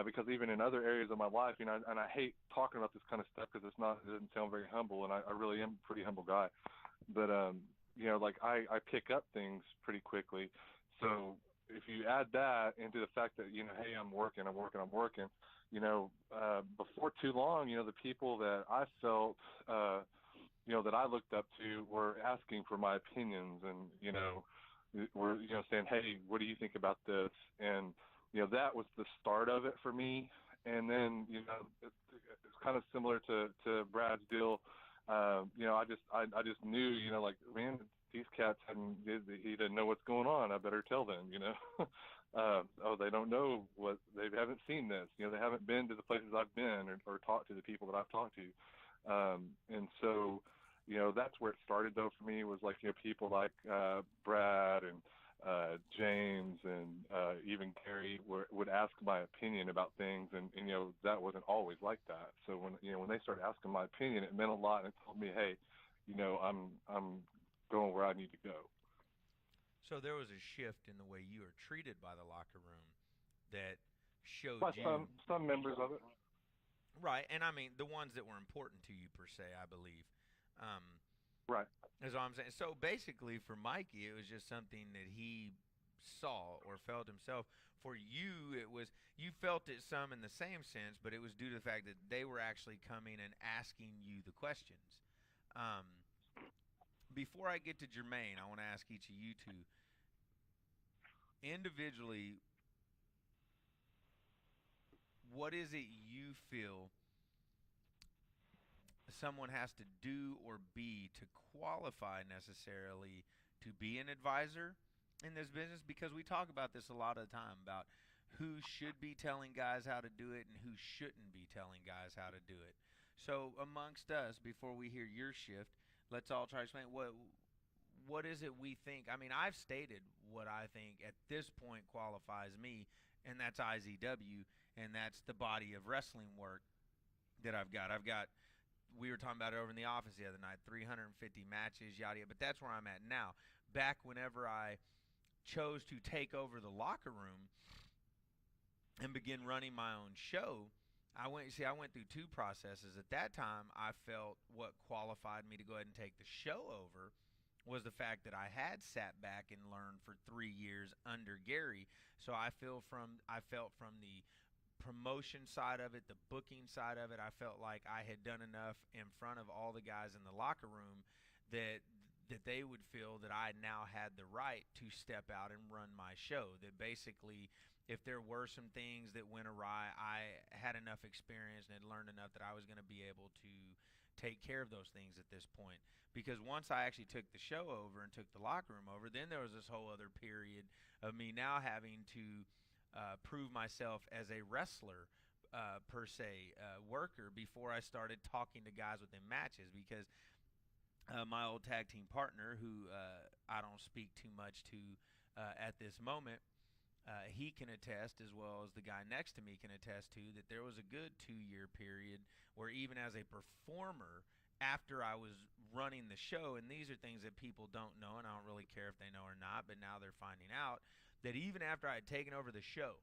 because even in other areas of my life, and I hate talking about this kind of stuff because it doesn't sound very humble, and I really am a pretty humble guy. But, like I pick up things pretty quickly. So if you add that into the fact that, hey, I'm working, before too long, the people that I felt, that I looked up to were asking for my opinions, and, were, saying, hey, what do you think about this? And, that was the start of it for me. And then, it's kind of similar to Brad's deal. I just knew, like, man, these cats he didn't know what's going on. I better tell them, they don't know they haven't seen this, they haven't been to the places I've been or talked to the people that I've talked to. And so, that's where it started though for me, was like, people like, Brad and, James and, even Gary would ask my opinion about things. And, that wasn't always like that. So when they started asking my opinion, it meant a lot. And it told me, hey, I'm going where I need to go. So there was a shift in the way you were treated by the locker room that showed by you some members of it. Right, and I mean the ones that were important to you per se, I believe. Right. That's what I'm saying. So basically for Mikey, it was just something that he saw or felt himself. For you, it was, you felt it some in the same sense, but it was due to the fact that they were actually coming and asking you the questions. Before I get to Jermaine, I want to ask each of you two individually, what is it you feel someone has to do or be to qualify necessarily to be an advisor in this business? Because we talk about this a lot of the time, about who should be telling guys how to do it and who shouldn't be telling guys how to do it. So amongst us, before we hear your shift, let's all try to explain what is it we think. I mean, I've stated what I think at this point qualifies me, and that's IZW, and that's the body of wrestling work that I've got. We were talking about it over in the office the other night, 350 matches, yada yada, but that's where I'm at now. Back whenever I chose to take over the locker room and begin running my own show, I went through 2 processes. At that time, I felt what qualified me to go ahead and take the show over was the fact that I had sat back and learned for 3 years under Gary. So I felt from the promotion side of it, the booking side of it, I felt like I had done enough in front of all the guys in the locker room that they would feel that I now had the right to step out and run my show. That basically, if there were some things that went awry, I had enough experience and had learned enough that I was going to be able to take care of those things at this point. Because once I actually took the show over and took the locker room over, then there was this whole other period of me now having to prove myself as a wrestler, per se, worker, before I started talking to guys within matches. Because my old tag team partner, who I don't speak too much to at this moment, he can attest, as well as the guy next to me can attest to, that there was a good 2-year period where even as a performer, after I was running the show, and these are things that people don't know, and I don't really care if they know or not, but now they're finding out, that even after I had taken over the show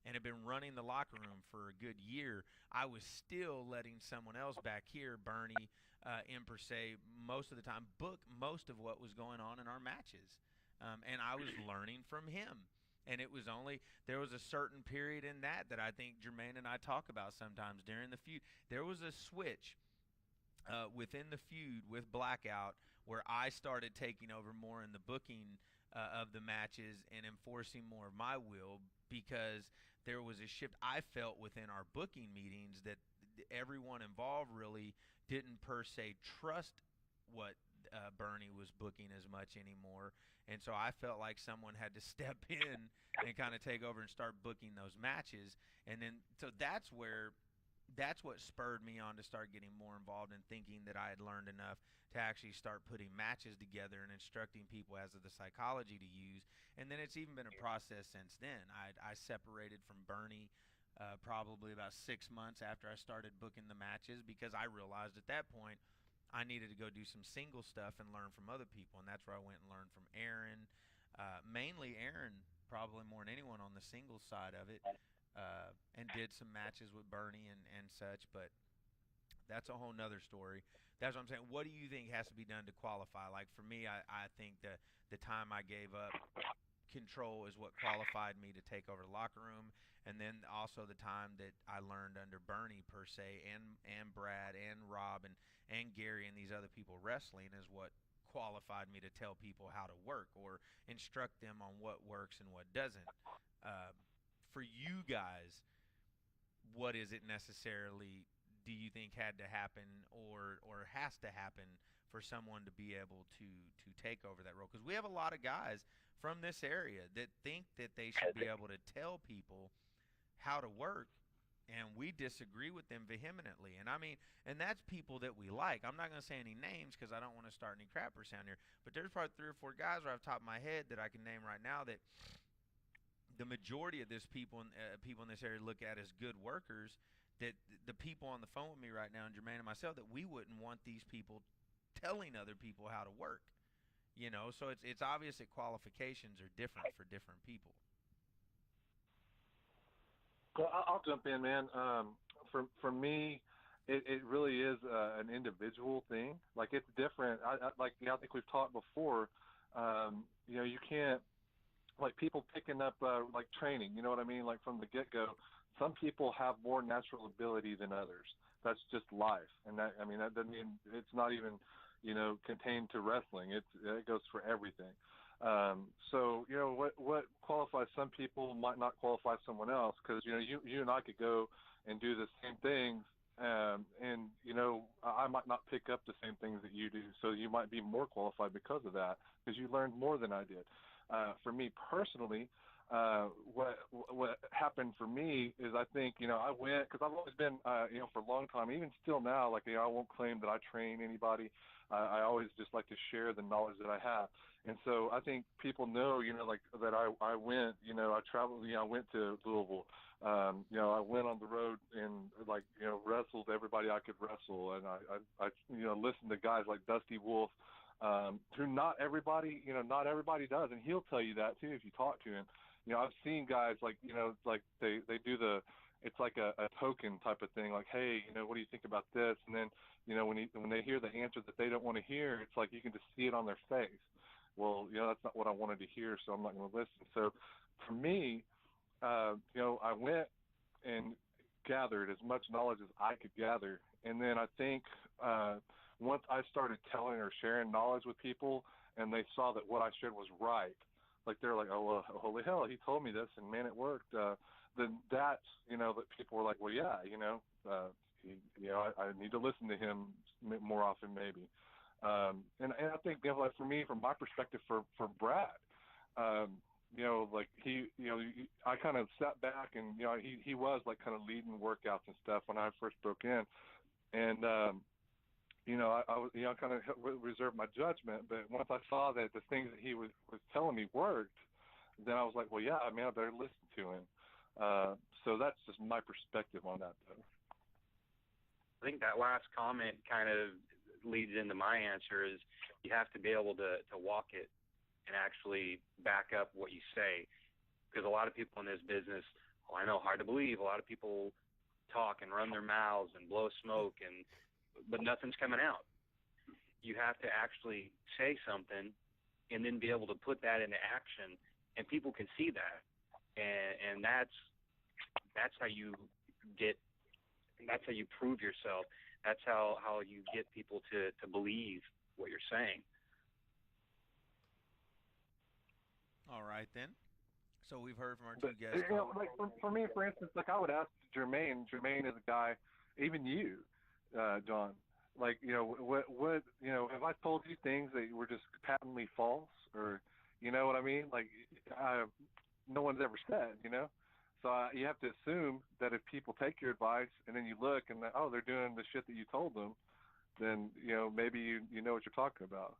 and had been running the locker room for a good year, I was still letting someone else back here, Bernie, in per se, most of the time, book most of what was going on in our matches. And I was learning from him. And it was only, there was a certain period in that I think Jermaine and I talk about sometimes during the feud. There was a switch within the feud with Blackout where I started taking over more in the booking of the matches and enforcing more of my will, because there was a shift I felt within our booking meetings that everyone involved really didn't per se trust what Bernie was booking as much anymore. And so I felt like someone had to step in and kind of take over and start booking those matches. And then so that's what spurred me on to start getting more involved in thinking that I had learned enough to actually start putting matches together and instructing people as to the psychology to use. And then it's even been a process since then. I separated from Bernie probably about 6 months after I started booking the matches, because I realized at that point I needed to go do some single stuff and learn from other people. And that's where I went and learned from Aaron, mainly Aaron, probably more than anyone on the singles side of it. And did some matches with Bernie and such, but that's a whole nother story. That's what I'm saying. What do you think has to be done to qualify? Like for me, I think that the time I gave up control is what qualified me to take over the locker room, and then also the time that I learned under Bernie per se, and Brad and Rob and Gary and these other people wrestling, is what qualified me to tell people how to work or instruct them on what works and what doesn't. For you guys, what is it necessarily do you think had to happen or has to happen for someone to be able to take over that role? Because we have a lot of guys from this area that think that they should be able to tell people how to work, and we disagree with them vehemently. And I mean, and that's people that we like. I'm not going to say any names because I don't want to start any crappers down here, but there's probably 3 or 4 guys right off the top of my head that I can name right now that the majority of this people in this area look at as good workers, that the people on the phone with me right now, and Jermaine and myself, that we wouldn't want these people telling other people how to work. You know, so it's obvious that qualifications are different for different people. Well, I'll jump in, man. For me, it really is an individual thing. Like, it's different. I think we've talked before. You know, you can't, like, people picking up like training. You know what I mean? Like, from the get-go, some people have more natural ability than others. That's just life, and that doesn't mean it's not even, you know, contained to wrestling. It goes for everything. So, you know, what qualifies some people might not qualify someone else, because, you know, you and I could go and do the same things, and, you know, I might not pick up the same things that you do, so you might be more qualified because of that, because you learned more than I did. For me personally, what happened for me is, I think, you know, I went, because I've always been, you know, for a long time, even still now, like, you know, I won't claim that I train anybody. I always just like to share the knowledge that I have. And so I think people know, you know, like, that I went, you know, I traveled, you know, I went to Louisville. You know, I went on the road and, like, you know, wrestled everybody I could wrestle. And I you know, listened to guys like Dusty Wolf, who not everybody does. And he'll tell you that too if you talk to him. You know, I've seen guys, like, you know, like they do it's like a token type of thing, like, hey, you know, what do you think about this? And then, you know, when they hear the answer that they don't want to hear, it's like you can just see it on their face. Well, you know, that's not what I wanted to hear, so I'm not going to listen. So for me, you know, I went and gathered as much knowledge as I could gather. And then I think once I started telling or sharing knowledge with people, and they saw that what I shared was right, like, they're like, oh, well, holy hell, he told me this, and man, it worked. Then that's, you know, that people were like, well, yeah, you know, I need to listen to him more often, maybe. And I think, like for me, from my perspective, for Brad, like I kind of sat back and he was like kind of leading workouts and stuff when I first broke in, and I was kind of reserved my judgment, but once I saw that the things that he was telling me worked, then I was like, well, yeah, I better listen to him. So that's just my perspective on that, though. I think that last comment kind of leads into my answer is you have to be able to walk it and actually back up what you say. Because a lot of people in this business, I know, hard to believe, a lot of people talk and run their mouths and blow smoke, but nothing's coming out. You have to actually say something and then be able to put that into action, and people can see that. And that's how you prove yourself. That's how you get people to believe what you're saying. All right, then. So we've heard from our two guests. Like for me, for instance, like I would ask Jermaine. Jermaine is a guy, even you, John. Like what have I told you things that were just patently false, or you know what I mean? Like no one's ever said, So you have to assume that if people take your advice and then you look and they're doing the shit that you told them, then maybe you know what you're talking about.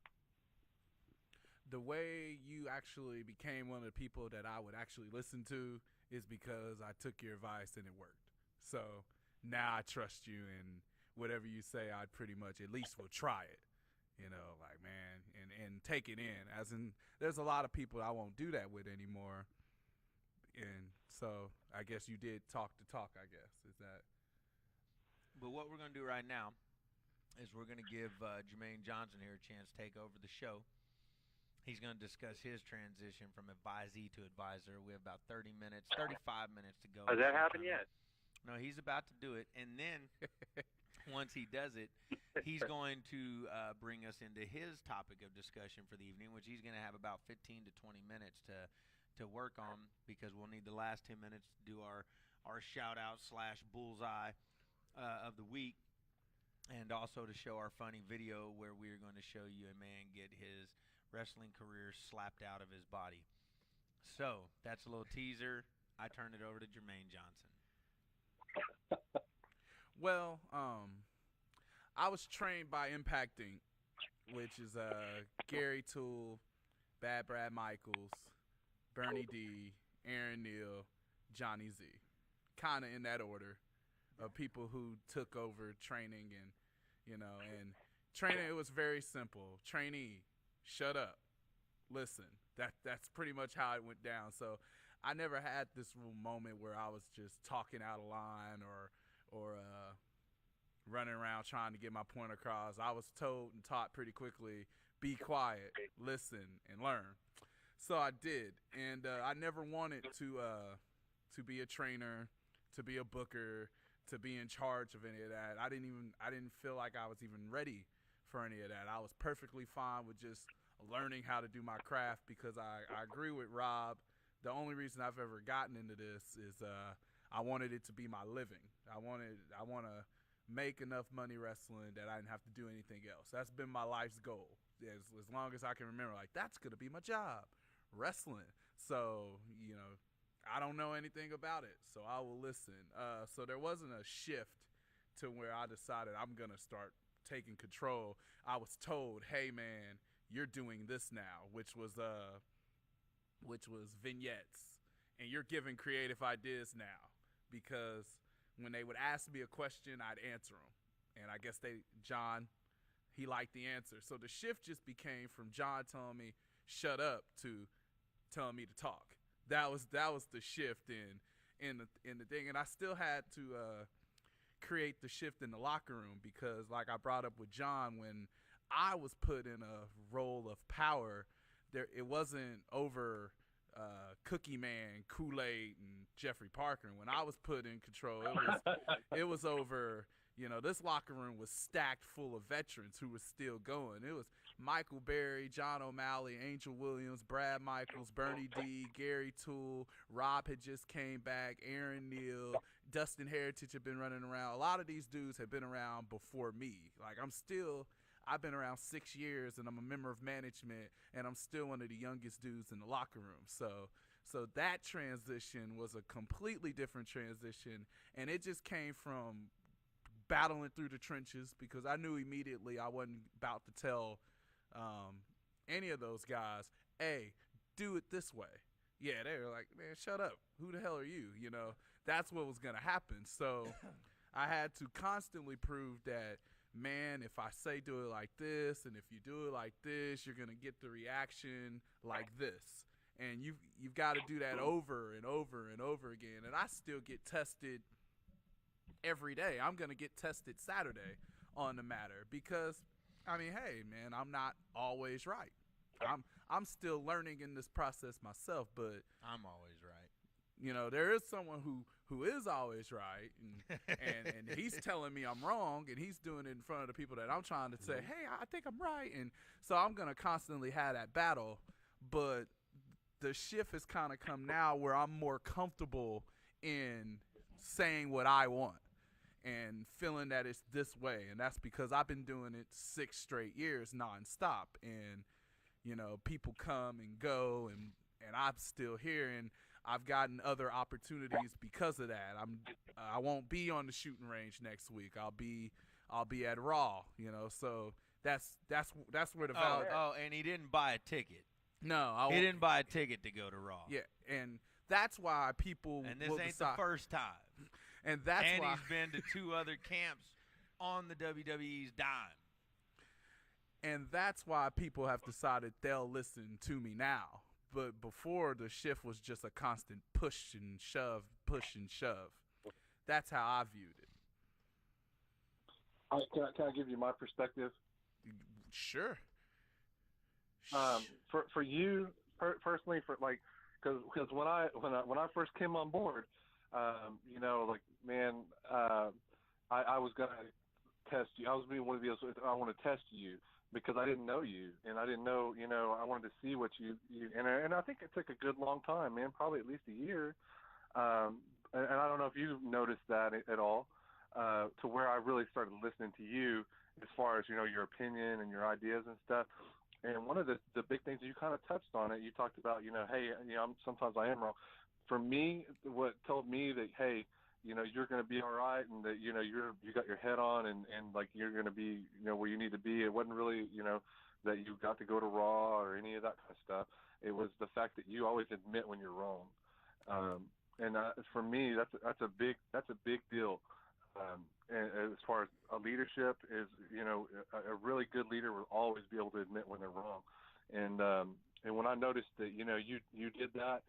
The way you actually became one of the people that I would actually listen to is because I took your advice and it worked. So now I trust you, and whatever you say, I pretty much at least will try it. Like, man, and take it in. As in, there's a lot of people I won't do that with anymore. And so I guess you did talk the talk, I guess. Is that? But what we're going to do right now is we're going to give Jermaine Johnson here a chance to take over the show. He's going to discuss his transition from advisee to advisor. We have about 35 minutes to go. Has that happened yet? No, he's about to do it. And then once he does it, he's going to bring us into his topic of discussion for the evening, which he's going to have about 15 to 20 minutes to work on, because we'll need the last 10 minutes to do our shout-out / bullseye of the week, and also to show our funny video where we are going to show you a man get his wrestling career slapped out of his body. So that's a little teaser. I turn it over to Jermaine Johnson. Well, I was trained by Impacting, which is Gary Toole, Bad Brad Michaels, Bernie D, Aaron Neal, Johnny Z. Kind of in that order of people who took over training, and training, it was very simple. Trainee, shut up, listen. That's pretty much how it went down. So I never had this moment where I was just talking out of line or running around trying to get my point across. I was told and taught pretty quickly, be quiet, listen, and learn. So I did, and I never wanted to be a trainer, to be a booker, to be in charge of any of that. I didn't feel like I was even ready for any of that. I was perfectly fine with just learning how to do my craft, because I agree with Rob. The only reason I've ever gotten into this is I wanted it to be my living. I want to make enough money wrestling that I didn't have to do anything else. That's been my life's goal as long as I can remember. Like, that's gonna be my job, wrestling. So I don't know anything about it, so I will listen. So there wasn't a shift to where I decided I'm gonna start taking control. I was told, hey man, you're doing this now, which was vignettes, and you're giving creative ideas now, because when they would ask me a question, I'd answer them, and I guess John, he liked the answer. So the shift just became from John telling me shut up to telling me to talk. That was the shift in the thing, and I still had to create the shift in the locker room, because like I brought up with John, when I was put in a role of power, it wasn't over Cookie Man, Kool-Aid, and Jeffrey Parker. When I was put in control, it was over. This locker room was stacked full of veterans who were still going. It was Michael Berry, John O'Malley, Angel Williams, Brad Michaels, Bernie D, Gary Toole, Rob had just came back, Aaron Neal, Dustin Heritage had been running around. A lot of these dudes have been around before me. Like, I've been around 6 years, and I'm a member of management, and I'm still one of the youngest dudes in the locker room. So that transition was a completely different transition, and it just came from battling through the trenches, because I knew immediately I wasn't about to tell any of those guys, hey, do it this way. Yeah, they were like, man, shut up. Who the hell are you? You know, that's what was going to happen. So I had to constantly prove that, man, if I say do it like this, and if you do it like this, you're going to get the reaction like this. And you've got to do that over and over and over again. And I still get tested every day. I'm going to get tested Saturday on the matter, because, I mean, hey, man, I'm not always right. I'm still learning in this process myself, but I'm always right. You know, there is someone who is always right, and he's telling me I'm wrong, and he's doing it in front of the people that I'm trying to say, hey, I think I'm right. And so I'm going to constantly have that battle, but the shift has kind of come now where I'm more comfortable in saying what I want and feeling that it's this way. And that's because I've been doing it 6 straight years nonstop. And, you know, people come and go, and I'm still here, and I've gotten other opportunities because of that. I won't be on the Shootin Range next week. I'll be at Raw, you know. So that's where the value. Oh, and he didn't buy a ticket. No, he didn't buy a ticket to go to Raw. Yeah, and that's why people. And this will ain't decide. the first time. And that's and why he's been to 2 other camps on the WWE's dime. And that's why people have decided they'll listen to me now. But before, the shift was just a constant push and shove, push and shove. That's how I viewed it. Can I give you my perspective? Sure. For you personally, for like, because when I first came on board, you know, like, man, I was gonna test you. I was being one of those. I want to test you, because I didn't know you, and I didn't know, you know, I wanted to see what you and I think it took a good long time, man, probably at least a year. And I don't know if you've noticed that at all, to where I really started listening to you as far as, you know, your opinion and your ideas and stuff. And one of the big things, you kind of touched on it, you talked about, you know, hey, you know, sometimes I am wrong. For me, what told me that, hey, you know, you're going to be all right, and that, you know, you got your head on, and like, you're going to be, you know, where you need to be. It wasn't really, you know, that you got to go to Raw or any of that kind of stuff. It was the fact that you always admit when you're wrong. And for me, that's a big deal. And as far as a leadership is, you know, a really good leader will always be able to admit when they're wrong. And when I noticed that, you know, you did that,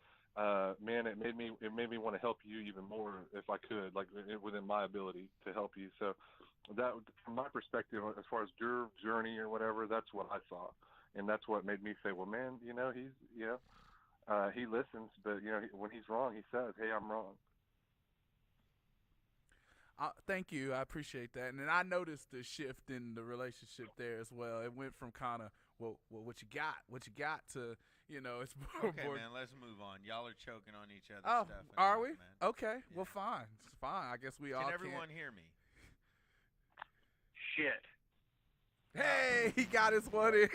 man, it made me want to help you even more if I could, like, within my ability to help you. So that, from my perspective, as far as your journey or whatever, that's what I saw, and that's what made me say, well, man, you know, he's, you know, he listens, but, you know, when he's wrong, he says, hey, I'm wrong. Thank you. I appreciate that. And then I noticed the shift in the relationship there as well. It went from kind of, well, what you got to, you know, it's more. Okay, man, let's move on. Y'all are choking on each other's Oh, stuff. are we? Man. Okay. Yeah. Well, fine. It's fine. I guess we all Can can't. everyone hear me? Shit. Hey, he got his one in.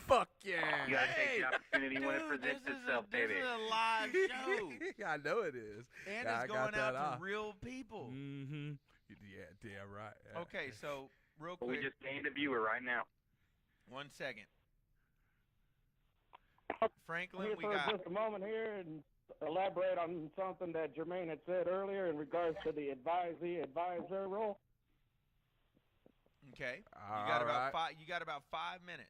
Fuck yeah. You gotta take the opportunity when it Dude, presents this is itself, this baby. is a live show. I know it is. And Yeah, I it's got going out that to off. real people. Mm-hmm. Yeah, damn right. Yeah. Okay, so real Well, we quick, just gained a viewer right now. 1 second. I'm Franklin, here we for got just a moment here and elaborate on something that Jermaine had said earlier in regards to the advisor role. okay. All You got about right. 5. You got about 5 minutes.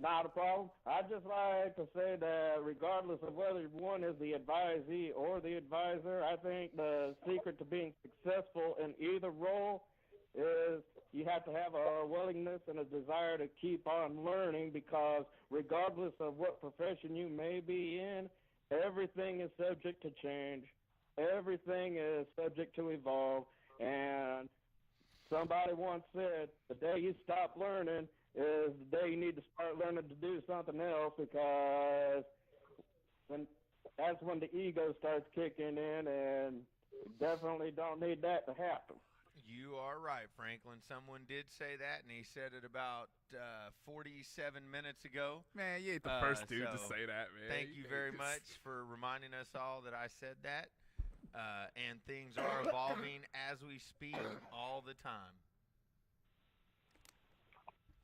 Not a problem. I'd just like to say that regardless of whether one is the advisee or the advisor, I think the secret to being successful in either role is you have to have a willingness and a desire to keep on learning, because regardless of what profession you may be in, everything is subject to change. Everything is subject to evolve. And somebody once said, the day you stop learning is the day you need to start learning to do something else, because when that's when the ego starts kicking in, and definitely don't need that to happen. You are right, Franklin. Someone did say that, and he said it about 47 minutes ago. Man, you ain't the first dude to so say that, man. Thank you very much for reminding us all that I said that. And things are evolving as we speak all the time.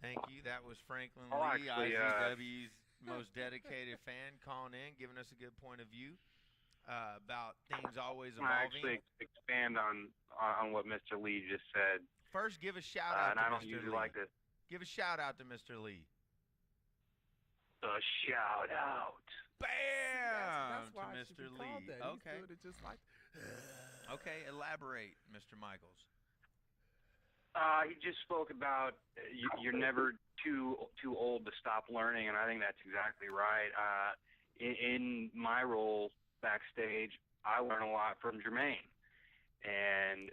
Thank you. That was Franklin Lee, actually, IZW's most dedicated fan, calling in, giving us a good point of view about things always evolving. I actually expand on what Mr. Lee just said. First, give a shout out and to I don't Mr. usually Lee. like to. Give a shout out to Mr. Lee. A shout out. Bam! That's why to it should Mr. be called Lee. that. Okay. He's doing it just like. Okay, elaborate, Mr. Michaels. He just spoke about you're never too old to stop learning, and I think that's exactly right. In my role backstage, I learn a lot from Jermaine, and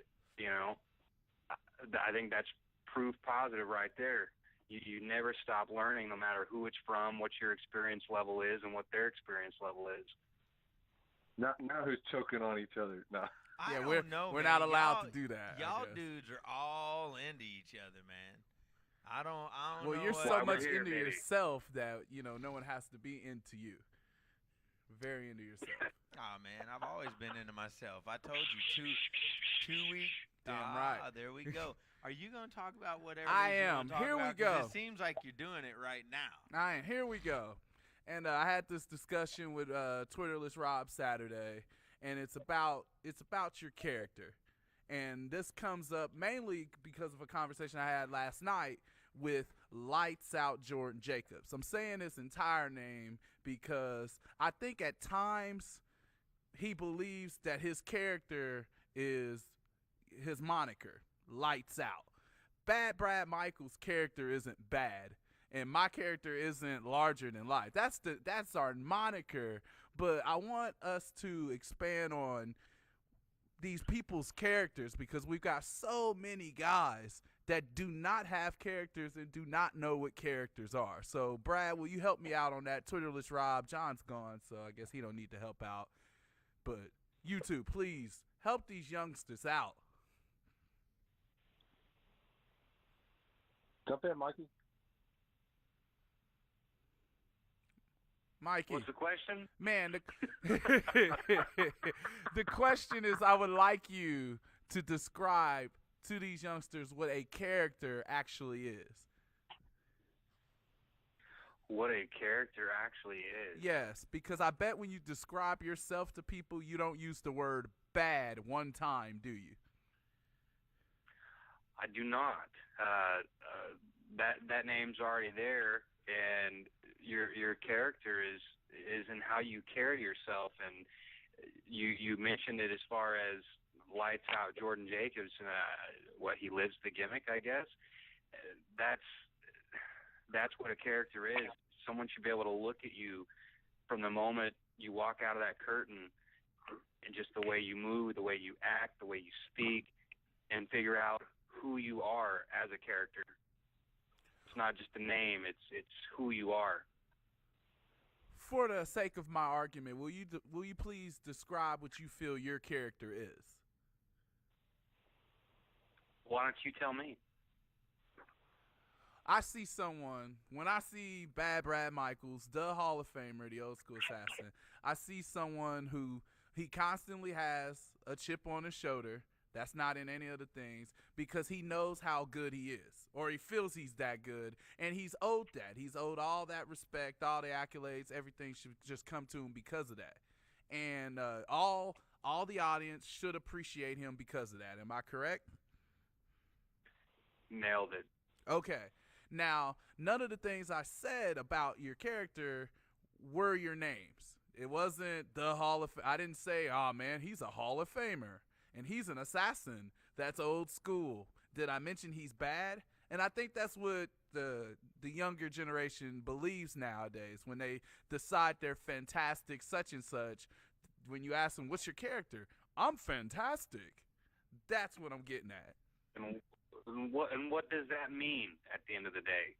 I think that's proof positive right there. You never stop learning, no matter who it's from, what your experience level is, and what their experience level is. Now who's choking on each other? No. I we're don't know, we're man. not allowed Y'all- to do that. Y'all I guess. dudes are all into each other, man. I don't know. Well, you're what- so Why we're much here, into baby. yourself that no one has to be into you. Very into yourself. Oh man, I've always been into myself. I told you two weeks. Damn right. There we go. Are you gonna talk about whatever? I it is you wanna am. talk Here we about? 'Cause go. It seems like you're doing it right now. All right, here we go. And I had this discussion with Twitterless Rob Saturday, and it's about your character. And this comes up mainly because of a conversation I had last night with Lights Out Jordan Jacobs. I'm saying his entire name because I think at times he believes that his character is his moniker, Lights Out. Bad Brad Michaels' character isn't bad, and my character isn't larger than life. That's our moniker, but I want us to expand on these people's characters because we've got so many guys that do not have characters and do not know what characters are. So, Brad, will you help me out on that? Twitterless Rob, John's gone, so I guess he don't need to help out. But you two, please help these youngsters out. Jump in, Mikey. Mikey. What's the question? Man, the question is, I would like you to describe to these youngsters what a character actually is. What a character actually is. Yes, because I bet when you describe yourself to people, you don't use the word bad one time, do you? I do not. That name's already there, and your character is in how you carry yourself. And you mentioned it as far as Lights Out Jordan Jacobs, what he lives the gimmick, I guess. That's what a character is. Someone should be able to look at you from the moment you walk out of that curtain, and just the way you move, the way you act, the way you speak, and figure out who you are as a character. It's not just a name; it's who you are. For the sake of my argument, will you please describe what you feel your character is? Why don't you tell me? I see someone, when I see Bad Brad Michaels, the Hall of Famer, the old school assassin, I see someone who he constantly has a chip on his shoulder. That's not in any of the things because he knows how good he is, or he feels he's that good, and he's owed that. He's owed all that respect, all the accolades, everything should just come to him because of that. And all the audience should appreciate him because of that. Am I correct? Nailed it. Okay. Now, none of the things I said about your character were your names. It wasn't the Hall of I didn't say, oh, man, he's a Hall of Famer, and he's an assassin. That's old school. Did I mention he's bad? And I think that's what the younger generation believes nowadays when they decide they're fantastic such and such. When you ask them, what's your character? I'm fantastic. That's what I'm getting at. And what does that mean at the end of the day?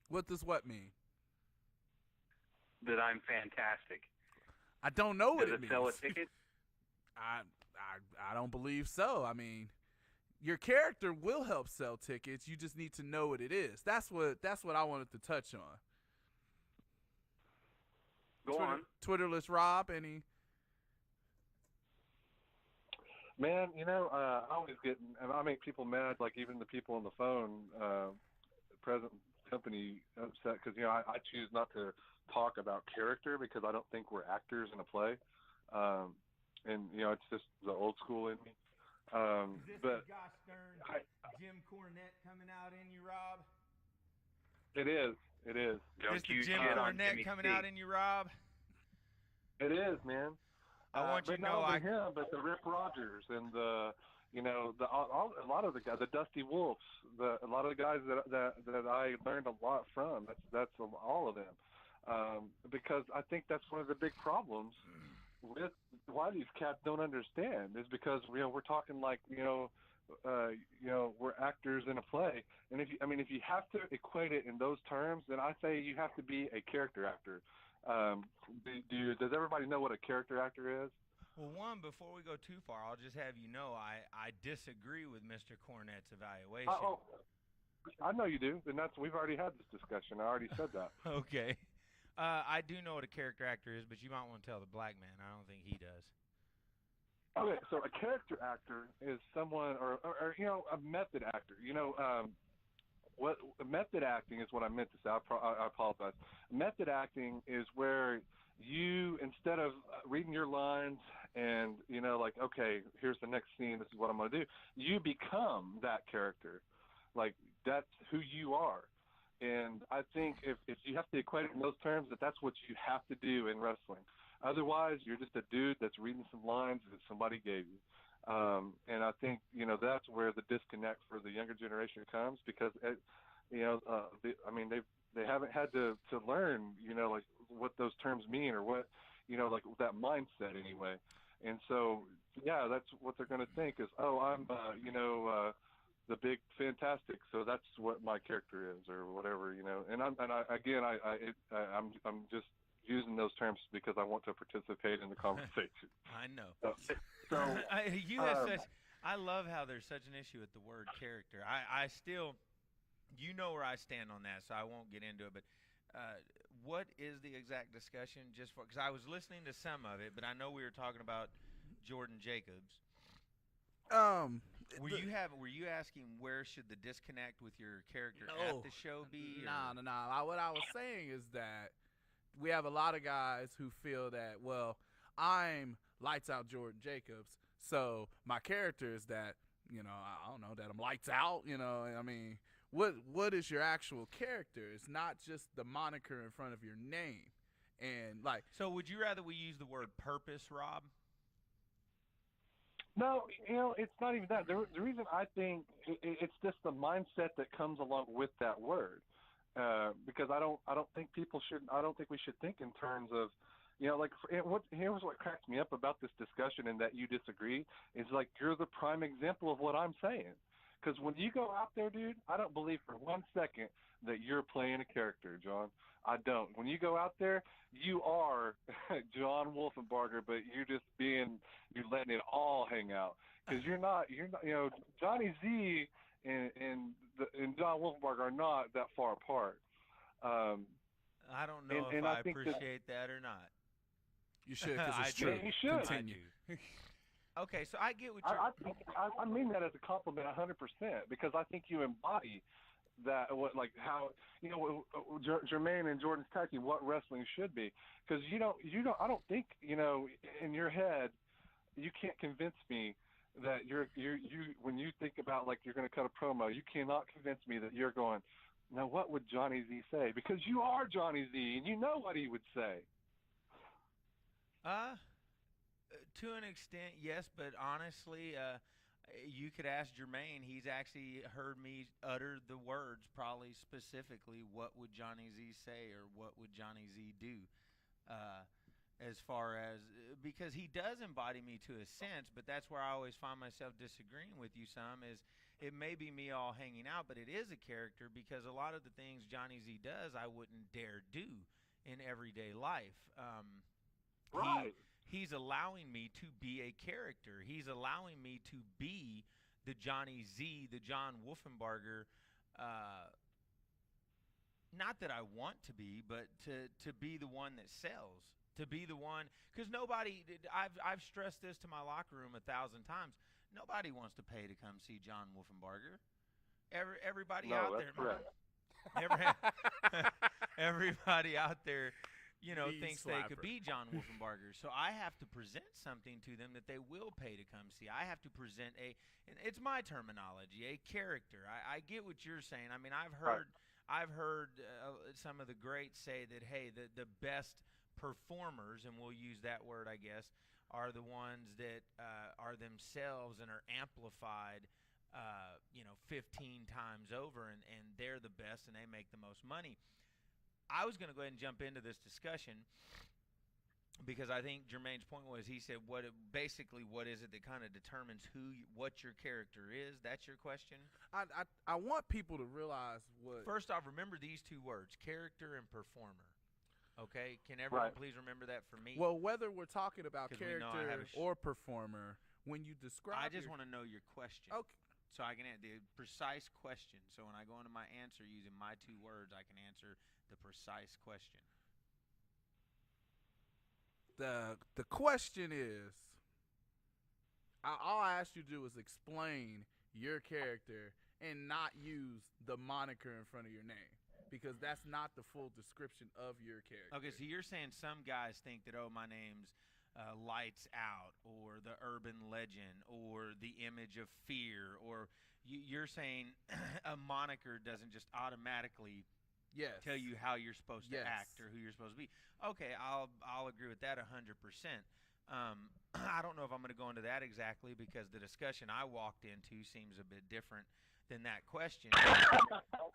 What does what mean? That I'm fantastic. I don't know what Does it it sell a means. ticket? I don't believe so. I mean, your character will help sell tickets. You just need to know what it is. That's what I wanted to touch on. Go on. Twitterless Rob, any? Man, I always and I make people mad, like even the people on the phone, present company upset because, I choose not to talk about character because I don't think we're actors in a play. And, it's just the old school in me. Is this But the gosh darn Jim Cornette coming out in you, Rob? it is. Don't Is the you Jim shit on Cornette Jimmy coming C. out in you, Rob? It is, man. I want you but to know not only him, but the Rip Rogers and a lot of the guys, the Dusty Wolves, a lot of the guys that I learned a lot from. That's all of them, because I think that's one of the big problems with why these cats don't understand is because we're talking like we're actors in a play, and if you have to equate it in those terms, then I say you have to be a character actor. Does everybody know what a character actor is? Well, one, before we go too far, I'll just have you know I disagree with Mr. Cornette's evaluation. I know you do, and we've already had this discussion. I already said that. Okay. I do know what a character actor is, but you might want to tell the black man. I don't think he does. Okay, so a character actor is someone, or a method actor. What method acting is what I meant to say. I apologize. Method acting is where you, instead of reading your lines and like, okay, here's the next scene, this is what I'm going to do, you become that character. Like, that's who you are. And I think if you have to equate it in those terms, that's what you have to do in wrestling. Otherwise, you're just a dude that's reading some lines that somebody gave you. And I think, that's where the disconnect for the younger generation comes because, they haven't had to learn, like what those terms mean or what, like that mindset anyway. And so, yeah, that's what they're going to think is, oh, I'm, the big fantastic. So that's what my character is or whatever, And I'm just using those terms because I want to participate in the conversation. I know. So I love how there's such an issue with the word character. I still, where I stand on that, so I won't get into it. But what is the exact discussion? Just because I was listening to some of it, but I know we were talking about Jordan Jacobs. Were you asking where should the disconnect with your character at the show be? No. What I was saying is that we have a lot of guys who feel that, well, I'm lights out Jordan Jacobs, so my character is that, I don't know, that I'm lights out, I mean, what is your actual character? It's not just the moniker in front of your name. And like, so would you rather we use the word purpose, Rob? No, it's not even that. The reason I think it's just the mindset that comes along with that word, because I don't think we should think in terms of, here's what cracks me up about this discussion and that you disagree is like you're the prime example of what I'm saying. Because when you go out there, dude, I don't believe for 1 second that you're playing a character, John. I don't. When you go out there, you are John Wolfenbarger, but you're letting it all hang out. Because you're not, Johnny Z and John Wolfenbarger are not that far apart. I don't know if I appreciate that or not. You should, because it's true. You should. Continue. Okay, so I get what you're... I mean that as a compliment 100% because I think you embody that, Jermaine and Jordan's tag team, what wrestling should be. Because I don't think, in your head, you can't convince me that you when you think about like you're going to cut a promo, you cannot convince me that you're going, now what would Johnny Z say? Because you are Johnny Z and you know what he would say. To an extent, yes, but honestly, you could ask Jermaine. He's actually heard me utter the words, probably specifically, what would Johnny Z say or what would Johnny Z do? As far as, because he does embody me to a sense, but that's where I always find myself disagreeing with you some, is it may be me all hanging out, but it is a character because a lot of the things Johnny Z does I wouldn't dare do in everyday life. Right. He's allowing me to be a character. He's allowing me to be the Johnny Z, the John Wolfenbarger. Not that I want to be, but to be the one that sells. To be the one, because nobody. I've stressed this to my locker room 1,000 times. Nobody wants to pay to come see John Wolfenbarger. Everybody out there, everybody out there, thinks they could be John Wolfenbarger. So I have to present something to them that they will pay to come see. I have to present and it's my terminology, a character. I get what you're saying. I mean, I've heard some of the greats say that, hey, the best performers, and we'll use that word, I guess, are the ones that are themselves and are amplified 15 times over, and they're the best and they make the most money. I was going to go ahead and jump into this discussion because I think Jermaine's point was, he said, what is it that kind of determines what your character is? That's your question? I want people to realize what. First off, remember these two words, character and performer. Okay? Can everyone please remember that for me? Well, whether we're talking about character or performer, when you describe, I just want to know your question. Okay. So I can answer the precise question. So when I go into my answer using my two words, I can answer the precise question. The question is, all I ask you to do is explain your character and not use the moniker in front of your name, because that's not the full description of your character. Okay, so you're saying some guys think that, my name's Lights Out, or the Urban Legend, or the Image of Fear, or you're saying a moniker doesn't just automatically tell you how you're supposed to act or who you're supposed to be. Okay, I'll agree with that 100%. I don't know if I'm going to go into that exactly, because the discussion I walked into seems a bit different than that question.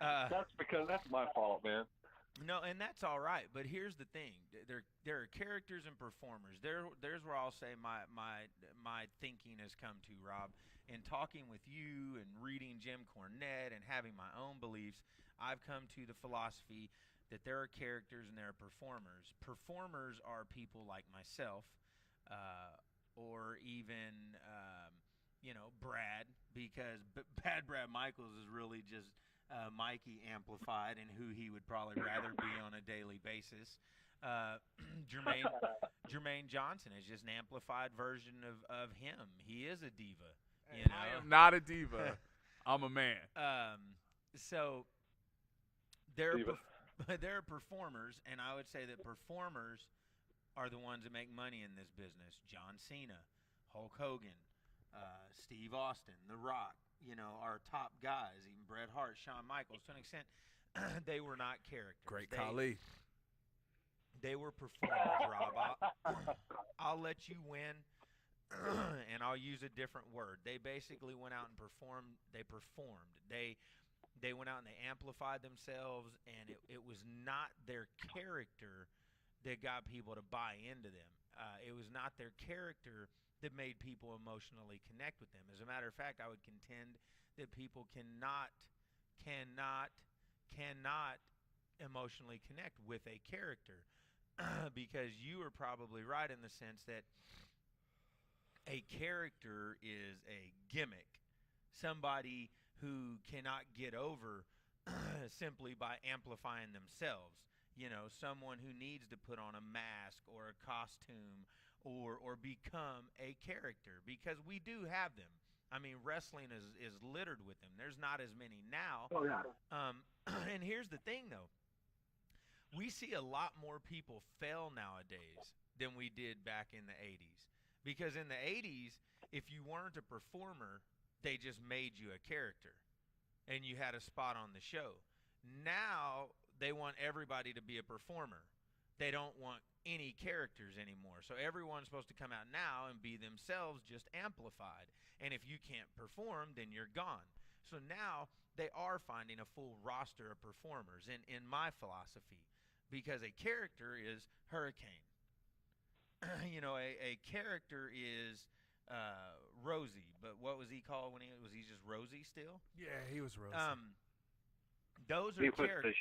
That's because that's my fault, man. No, and that's all right. But here's the thing: there are characters and performers. There's where I'll say my thinking has come to, Rob. In talking with you and reading Jim Cornette and having my own beliefs, I've come to the philosophy that there are characters and there are performers. Performers are people like myself, or even Brad, because Bad Brad Michaels is really just Mikey amplified and who he would probably rather be on a daily basis. Jermaine Johnson is just an amplified version of him. He is a diva. I am not a diva. I'm a man. So there are performers, and I would say that performers are the ones that make money in this business. John Cena, Hulk Hogan, Steve Austin, The Rock, our top guys, even Bret Hart, Shawn Michaels. To an extent, they were not characters. Great Khali. They were performers, Rob. I'll let you win, and I'll use a different word. They basically went out and performed. They performed. They went out and they amplified themselves, and it was not their character that got people to buy into them. It was not their character that made people emotionally connect with them. As a matter of fact, I would contend that people cannot emotionally connect with a character because you are probably right in the sense that a character is a gimmick. Somebody who cannot get over simply by amplifying themselves. Someone who needs to put on a mask or a costume or become a character, because we do have them. I mean, wrestling is littered with them. There's not as many now. Oh, yeah. And here's the thing, though. We see a lot more people fail nowadays than we did back in the 80s. Because in the 80s, if you weren't a performer, they just made you a character, and you had a spot on the show. Now they want everybody to be a performer. They don't want any characters anymore. So everyone's supposed to come out now and be themselves, just amplified. And if you can't perform, then you're gone. So now they are finding a full roster of performers in my philosophy, because a character is Hurricane. A character is Rosie, but what was he called when was he just Rosie still? Yeah, he was Rosie. Those are characters.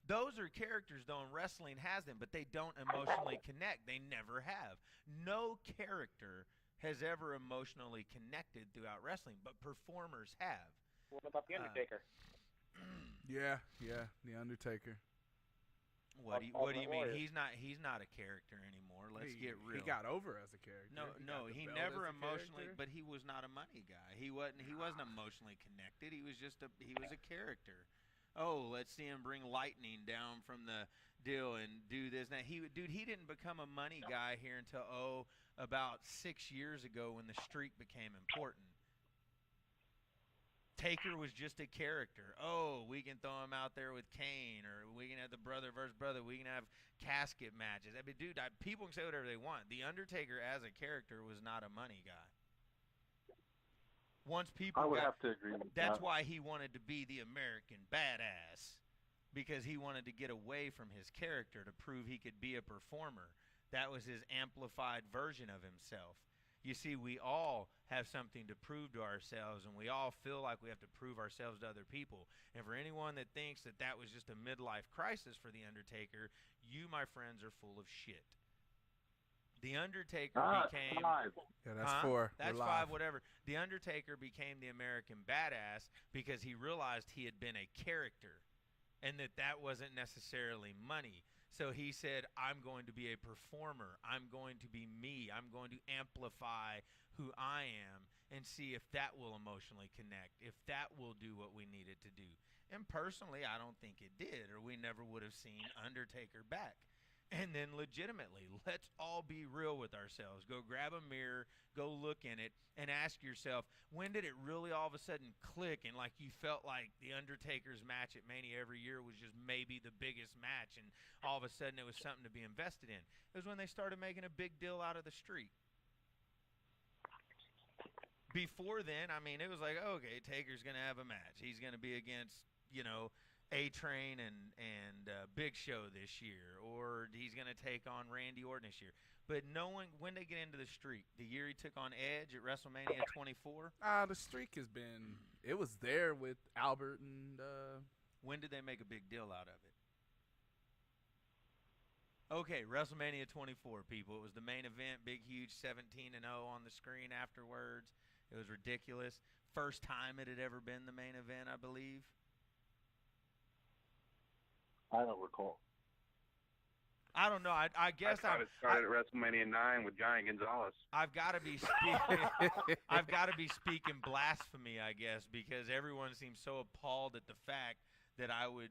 Those are characters, though, and wrestling has them, but they don't emotionally connect. They never have. No character has ever emotionally connected throughout wrestling, but performers have. What about the Undertaker? Yeah, The Undertaker. What do you mean? He's not a character anymore. Let's get real. He got over as a character. No, he never emotionally, but he was not a money guy. He wasn't emotionally connected. He was a character. Oh, let's see him bring lightning down from the deal and do this. Now he didn't become a money guy here until about 6 years ago when the streak became important. Taker was just a character. Oh, we can throw him out there with Kane, or we can have the brother versus brother. We can have casket matches. I mean, dude, people can say whatever they want. The Undertaker as a character was not a money guy. Once people I would have to agree with that's that. why he wanted to be the American badass, because he wanted to get away from his character to prove he could be a performer. That was his amplified version of himself. You see, we all have something to prove to ourselves, and we all feel like we have to prove ourselves to other people. And for anyone that thinks that was just a midlife crisis for The Undertaker, you, my friends, are full of shit. The Undertaker became... Five. Yeah, that's 4. That's We're 5, live. whatever. The Undertaker became the American badass because he realized he had been a character and that wasn't necessarily money. So he said, I'm going to be a performer. I'm going to be me. I'm going to amplify who I am and see if that will emotionally connect, if that will do what we needed to do. And personally, I don't think it did, or we never would have seen Undertaker back. And then legitimately, let's all be real with ourselves. Go grab a mirror, go look in it, and ask yourself, when did it really all of a sudden click and like you felt like The Undertaker's match at Mania every year was just maybe the biggest match, and all of a sudden it was something to be invested in? It was when they started making a big deal out of the streak. Before then, I mean, it was like, okay, Taker's going to have a match. He's going to be against, A-Train and Big Show this year, or he's going to take on Randy Orton this year. But knowing when they get into the streak, the year he took on Edge at WrestleMania 24. The streak has been, it was there with Albert and... When did they make a big deal out of it? Okay, WrestleMania 24, people. It was the main event, big, huge 17-0 on the screen afterwards. It was ridiculous. First time it had ever been the main event, I believe. I don't recall. I don't know. I guess I thought it started at WrestleMania 9 with Giant Gonzalez. I've got to be speaking. I've got to be speaking blasphemy, I guess, because everyone seems so appalled at the fact that I would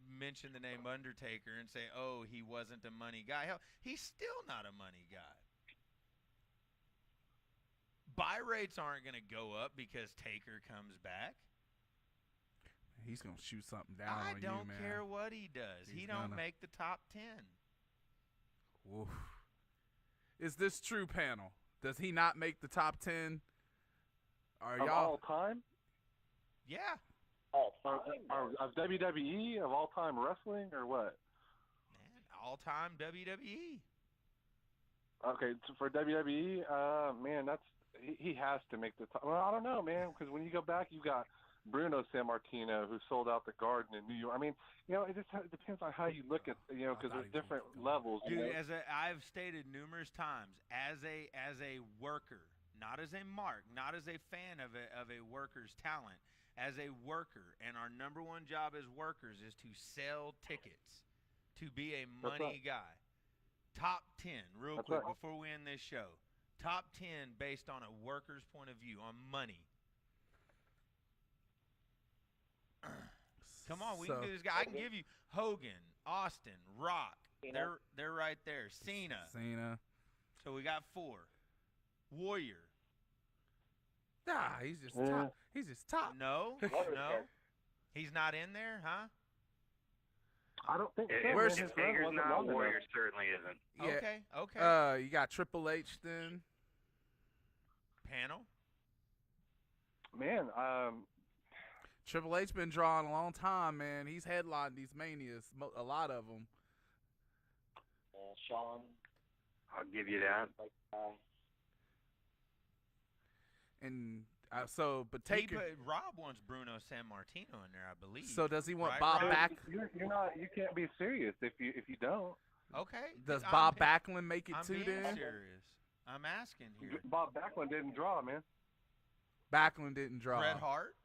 mention the name Undertaker and say, "Oh, he wasn't a money guy." Hell, he's still not a money guy. Buy rates aren't going to go up because Taker comes back. He's going to shoot something down I on you, don't man. care what he does. He don't make the top 10. Oof. Is this true, panel? Does he not make the top 10? Are Of y'all all time? Yeah. Of WWE, of all time wrestling, or what? Man, all-time WWE. Okay, so for WWE, man, he has to make the top. Well, I don't know, man, because when you go back, you got Bruno Sammartino, who sold out the Garden in New York. I mean, it just depends on how you look at, because there's different levels. Dude, I've stated numerous times, as a worker, not as a mark, not as a fan of a worker's talent, as a worker, and our number one job as workers is to sell tickets, to be a money guy. Top 10, real quick, before we end this show. Top 10 based on a worker's point of view, on money. Come on, we can do this, guy. I can give you Hogan, Austin, Rock. They're right there. Cena. So we got 4. Warrior. Nah, he's just top. He's just top. No. He's not in there, huh? I don't think so. Where's Taker's not, Warrior certainly isn't. Yeah. Okay. You got Triple H then. Panel. Man, Triple H been drawing a long time, man. He's headlined these manias, a lot of them. Sean. I'll give you that. And But Taker. Rob wants Bruno Sammartino in there, I believe. So does he want Right, Bob Rob? Backlund? You're not. You can't be serious if you don't. Okay. Does I'm Bob being- Backlund make it I'm too being then? serious. I'm asking here. Bob Backlund didn't draw, man. Backlund didn't draw. Bret Hart?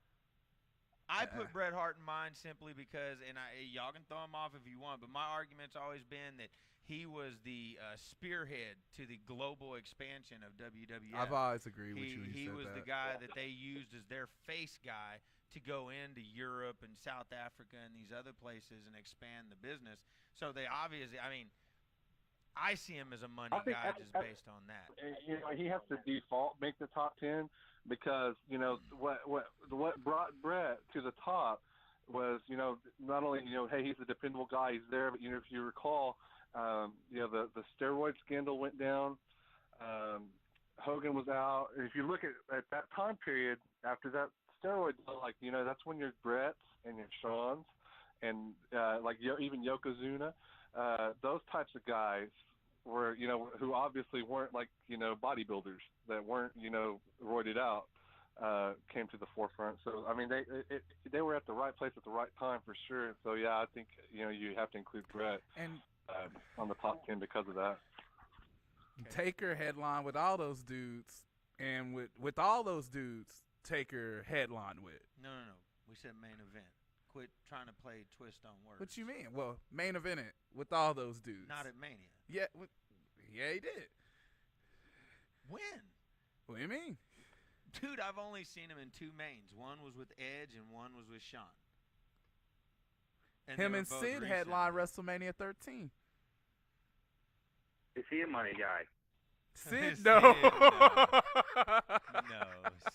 I put Bret Hart in mind simply because, and y'all can throw him off if you want, but my argument's always been that he was the spearhead to the global expansion of WWF. I've always agreed with you. He was the guy that they used as their face guy to go into Europe and South Africa and these other places and expand the business. So they obviously, I mean, I see him as a money guy just based on that. He has to default make the top 10 because what brought Brett to the top was not only hey, he's a dependable guy, he's there, but if you recall, the steroid scandal went down. Hogan was out. If you look at that time period after that steroid, that's when your Bretts and your Shawns and even Yokozuna, those types of guys were who obviously weren't bodybuilders that weren't roided out, came to the forefront. So I mean they were at the right place at the right time for sure. So yeah, I think you have to include Bret on the top 10 because of that. Taker headline with all those dudes, and with all those dudes, Taker headline with. No. We said main event. Quit trying to play twist on words. What you mean? Well, main event it with all those dudes. Not at Mania. Yeah, he did. When? What do you mean? Dude, I've only seen him in two mains. One was with Edge and one was with Shawn. Him and Sid headline WrestleMania 13. Is he a money guy? Sid, Sid, no. No,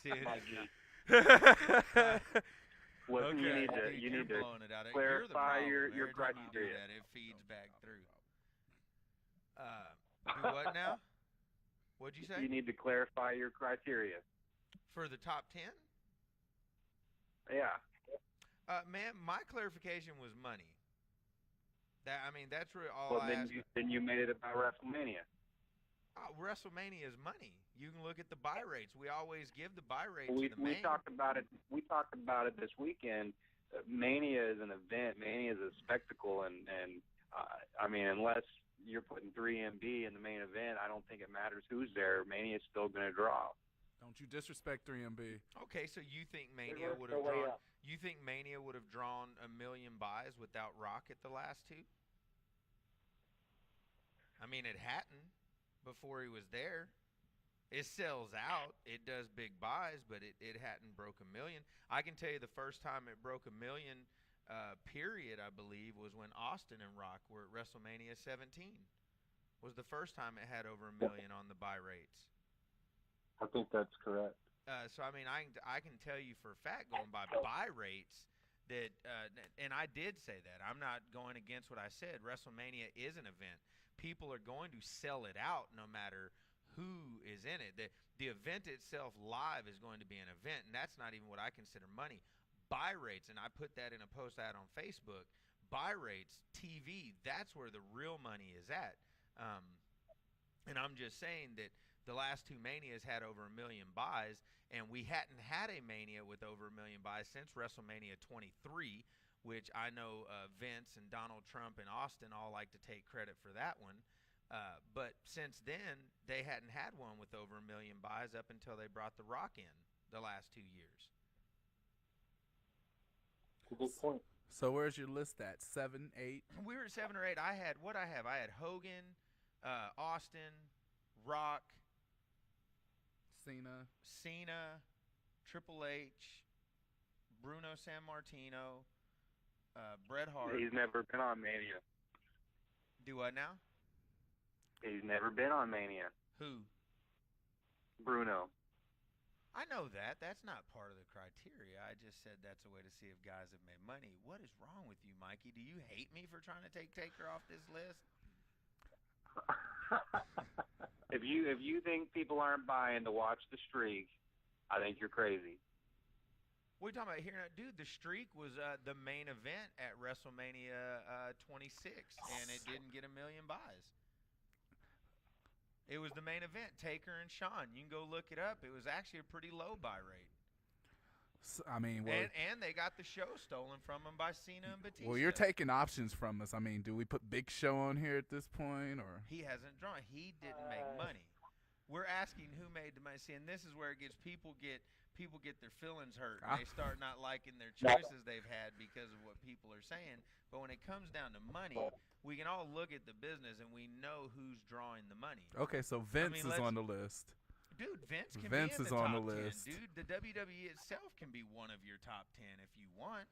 Sid. Well, Okay, you need dude, to you're blowing it out. clarify You're your the problem. Every time you do criteria. that, it feeds back through. Do what now? What'd you say? You need to clarify your criteria. For the top 10? Yeah. Man, my clarification was money. That's really all Well, I asked. then you made it about WrestleMania. WrestleMania is money. You can look at the buy rates. We always give the buy rates We to the main. talked about it. We talked about it this weekend. Mania is an event. Mania is a spectacle, and I mean, unless you're putting 3MB in the main event, I don't think it matters who's there. Mania is still going to draw. Don't you disrespect 3MB. Okay, so you think Mania would have drawn? You think Mania would have drawn 1 million buys without Rock at the last two? I mean, it hadn't before he was there. It sells out. It does big buys, but it hadn't broke 1 million. I can tell you the first time it broke 1 million, period, I believe, was when Austin and Rock were at WrestleMania 17. Was the first time it had over 1 million on the buy rates. I think that's correct. So I mean, I can tell you for a fact, going by buy rates, that and I did say that. I'm not going against what I said. WrestleMania is an event. People are going to sell it out no matter who is in it. The event itself live is going to be an event, and that's not even what I consider money. Buy rates, and I put that in a post I had on Facebook. Buy rates, TV, that's where the real money is at. And I'm just saying that the last two Manias had over 1 million buys, and we hadn't had a Mania with over 1 million buys since WrestleMania 23, which I know Vince and Donald Trump and Austin all like to take credit for that one. But since then, they hadn't had one with over 1 million buys up until they brought The Rock in the last 2 years. Good point. So where's your list at? 7, 8? We were at 7 or 8. I had Hogan, Austin, Rock, Cena, Triple H, Bruno Sammartino, Bret Hart. He's never been on Mania. Do what now? He's never been on Mania. Who? Bruno. I know that. That's not part of the criteria. I just said that's a way to see if guys have made money. What is wrong with you, Mikey? Do you hate me for trying to take Taker off this list? If you think people aren't buying to watch the streak, I think you're crazy. What are you talking about here? Dude, the streak was the main event at WrestleMania 26, and it didn't get 1 million buys. It was the main event, Taker and Shawn. You can go look it up. It was actually a pretty low buy rate. I mean, well, and they got the show stolen from them by Cena and Batista. well, you're taking options from us. I mean, do we put Big Show on here at this point, or He hasn't drawn. He didn't make money. We're asking who made the money. See, and this is where it gets people get their feelings hurt. And they start not liking their choices they've had because of what people are saying. But when it comes down to money, we can all look at the business and we know who's drawing the money. okay? So Vince is on the list. Dude, Vince can Vince be in is the on top the 10. list. Dude, the WWE itself can be one of your top 10 if you want.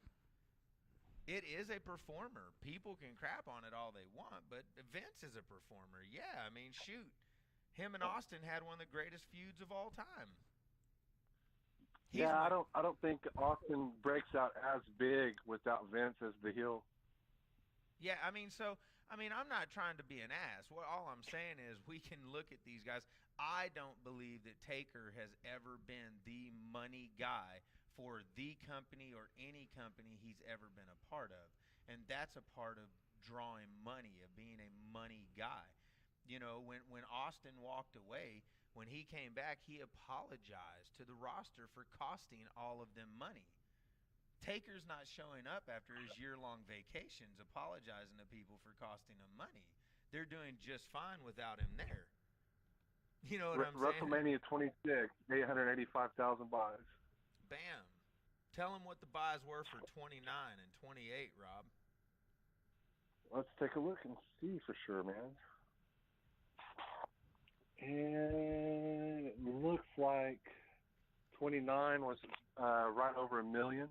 It is a performer. People can crap on it all they want, but Vince is a performer. Yeah, I mean, shoot. Him and Austin had one of the greatest feuds of all time. I don't think Austin breaks out as big without Vince as the heel. Yeah, I mean, I'm not trying to be an ass. All I'm saying is we can look at these guys. I don't believe that Taker has ever been the money guy for the company or any company he's ever been a part of. And that's a part of drawing money, of being a money guy. You know, when Austin walked away, when he came back, he apologized to the roster for costing all of them money. Taker's not showing up after his year-long vacations apologizing to people for costing him money. They're doing just fine without him there. You know what I'm saying? WrestleMania 26, 885,000 buys. Bam. Tell him what the buys were for 29 and 28, Rob. Let's take a look and see for sure, man. And it looks like 29 was right over $1 million.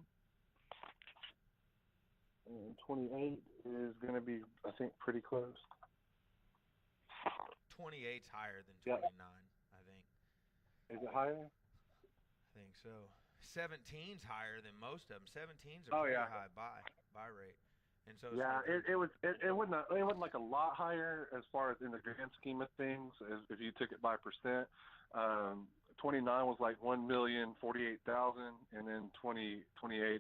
And 28 is going to be, I think, pretty close. 28's higher than 29, I think. Is it higher? I think so. 17's higher than most of them. 17's a pretty high buy rate. And so it wasn't like a lot higher as far as in the grand scheme of things if you took it by percent. 29 was like 1,048,000, and then 28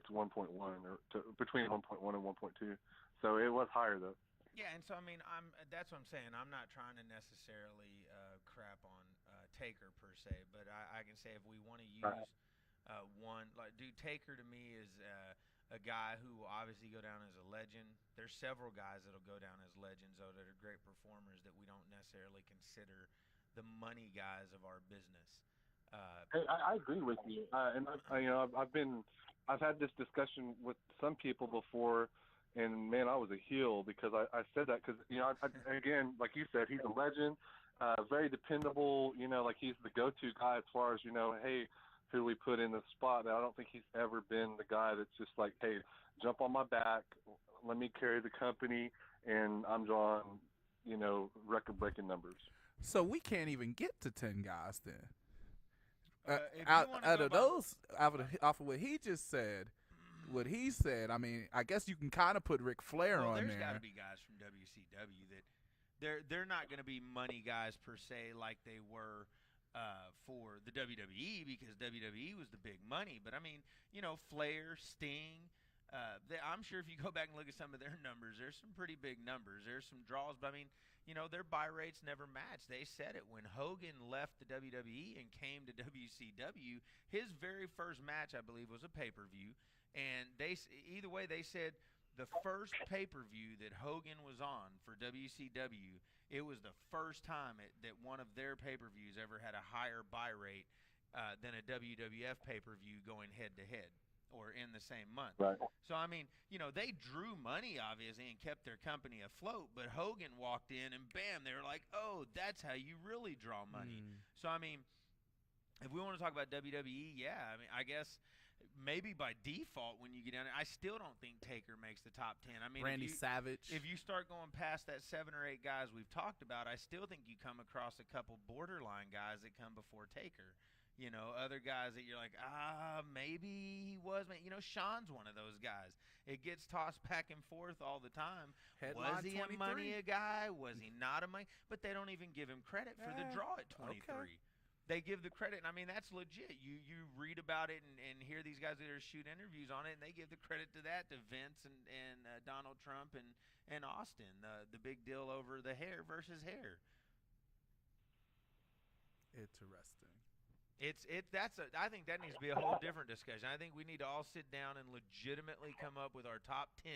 to 1.1 or between 1.1 and 1.2. So it was higher though. Yeah, and so I mean, that's what I'm saying. I'm not trying to necessarily crap on Taker per se, but I can say if we want to use Taker to me is a guy who will obviously go down as a legend. There's several guys that'll go down as legends, though, that are great performers that we don't necessarily consider the money guys of our business. I agree with you, and I've had this discussion with some people before. And, man, I was a heel because I said that because, again, like you said, he's a legend, very dependable, like he's the go-to guy as far as, hey, who we put in the spot. I don't think he's ever been the guy that's just like, hey, jump on my back, let me carry the company, and I'm drawing, record-breaking numbers. So we can't even get to 10 guys then. Out of those, off of what he just said, what he said, I mean, I guess you can kind of put Ric Flair on there. There's got to be guys from WCW that they're not going to be money guys per se like they were for the WWE because WWE was the big money. But I mean, Flair, Sting. I'm sure if you go back and look at some of their numbers, there's some pretty big numbers. There's some draws, but I mean, their buy rates never matched. They said it when Hogan left the WWE and came to WCW. His very first match, I believe, was a pay-per-view. And either way, they said the first pay-per-view that Hogan was on for WCW, it was the first time that one of their pay-per-views ever had a higher buy rate than a WWF pay-per-view going head-to-head or in the same month. Right. So, I mean, they drew money, obviously, and kept their company afloat, but Hogan walked in and, bam, they were like, oh, that's how you really draw money. So, I mean, if we want to talk about WWE, yeah, I mean, I guess – maybe by default when you get down there, I still don't think Taker makes the top 10. I mean, Randy Savage. If you start going past that 7 or 8 guys we've talked about, I still think you come across a couple borderline guys that come before Taker. Other guys that you're like, maybe he was. Sean's one of those guys. It gets tossed back and forth all the time. Headline was he 23. a money guy? Was he not a money? But they don't even give him credit for the draw at 23. Okay. They give the credit, and I mean, that's legit. You read about it and hear these guys that are shoot interviews on it, and they give the credit to that to Vince and Donald Trump and Austin, the big deal over the hair versus hair. Interesting. I think that needs to be a whole different discussion. I think we need to all sit down and legitimately come up with our top 10,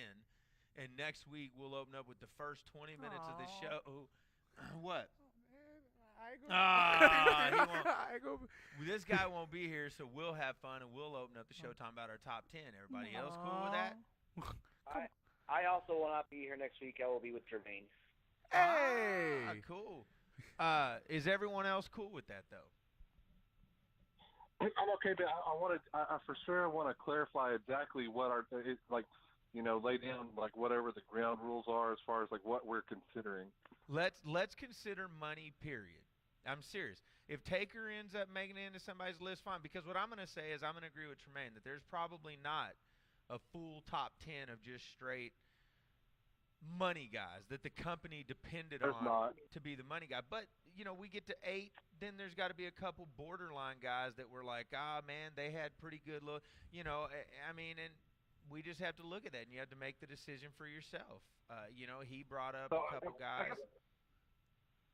and next week we'll open up with the first 20 minutes of the show. What? This guy won't be here, so we'll have fun and we'll open up the show talking about our top 10. Everybody else cool with that? I also will not be here next week. I will be with Jermaine. Hey, cool. Is everyone else cool with that though? I'm okay, but I for sure want to clarify exactly what lay down like whatever the ground rules are as far as like what we're considering. Let's consider money, period. I'm serious. If Taker ends up making it into somebody's list, fine. Because what I'm going to say is I'm going to agree with Tremaine that there's probably not a full top 10 of just straight money guys that the company depended on to be the money guy. But, we get to 8, then there's got to be a couple borderline guys that were like, man, they had pretty good look. And we just have to look at that, and you have to make the decision for yourself. He brought up a couple guys.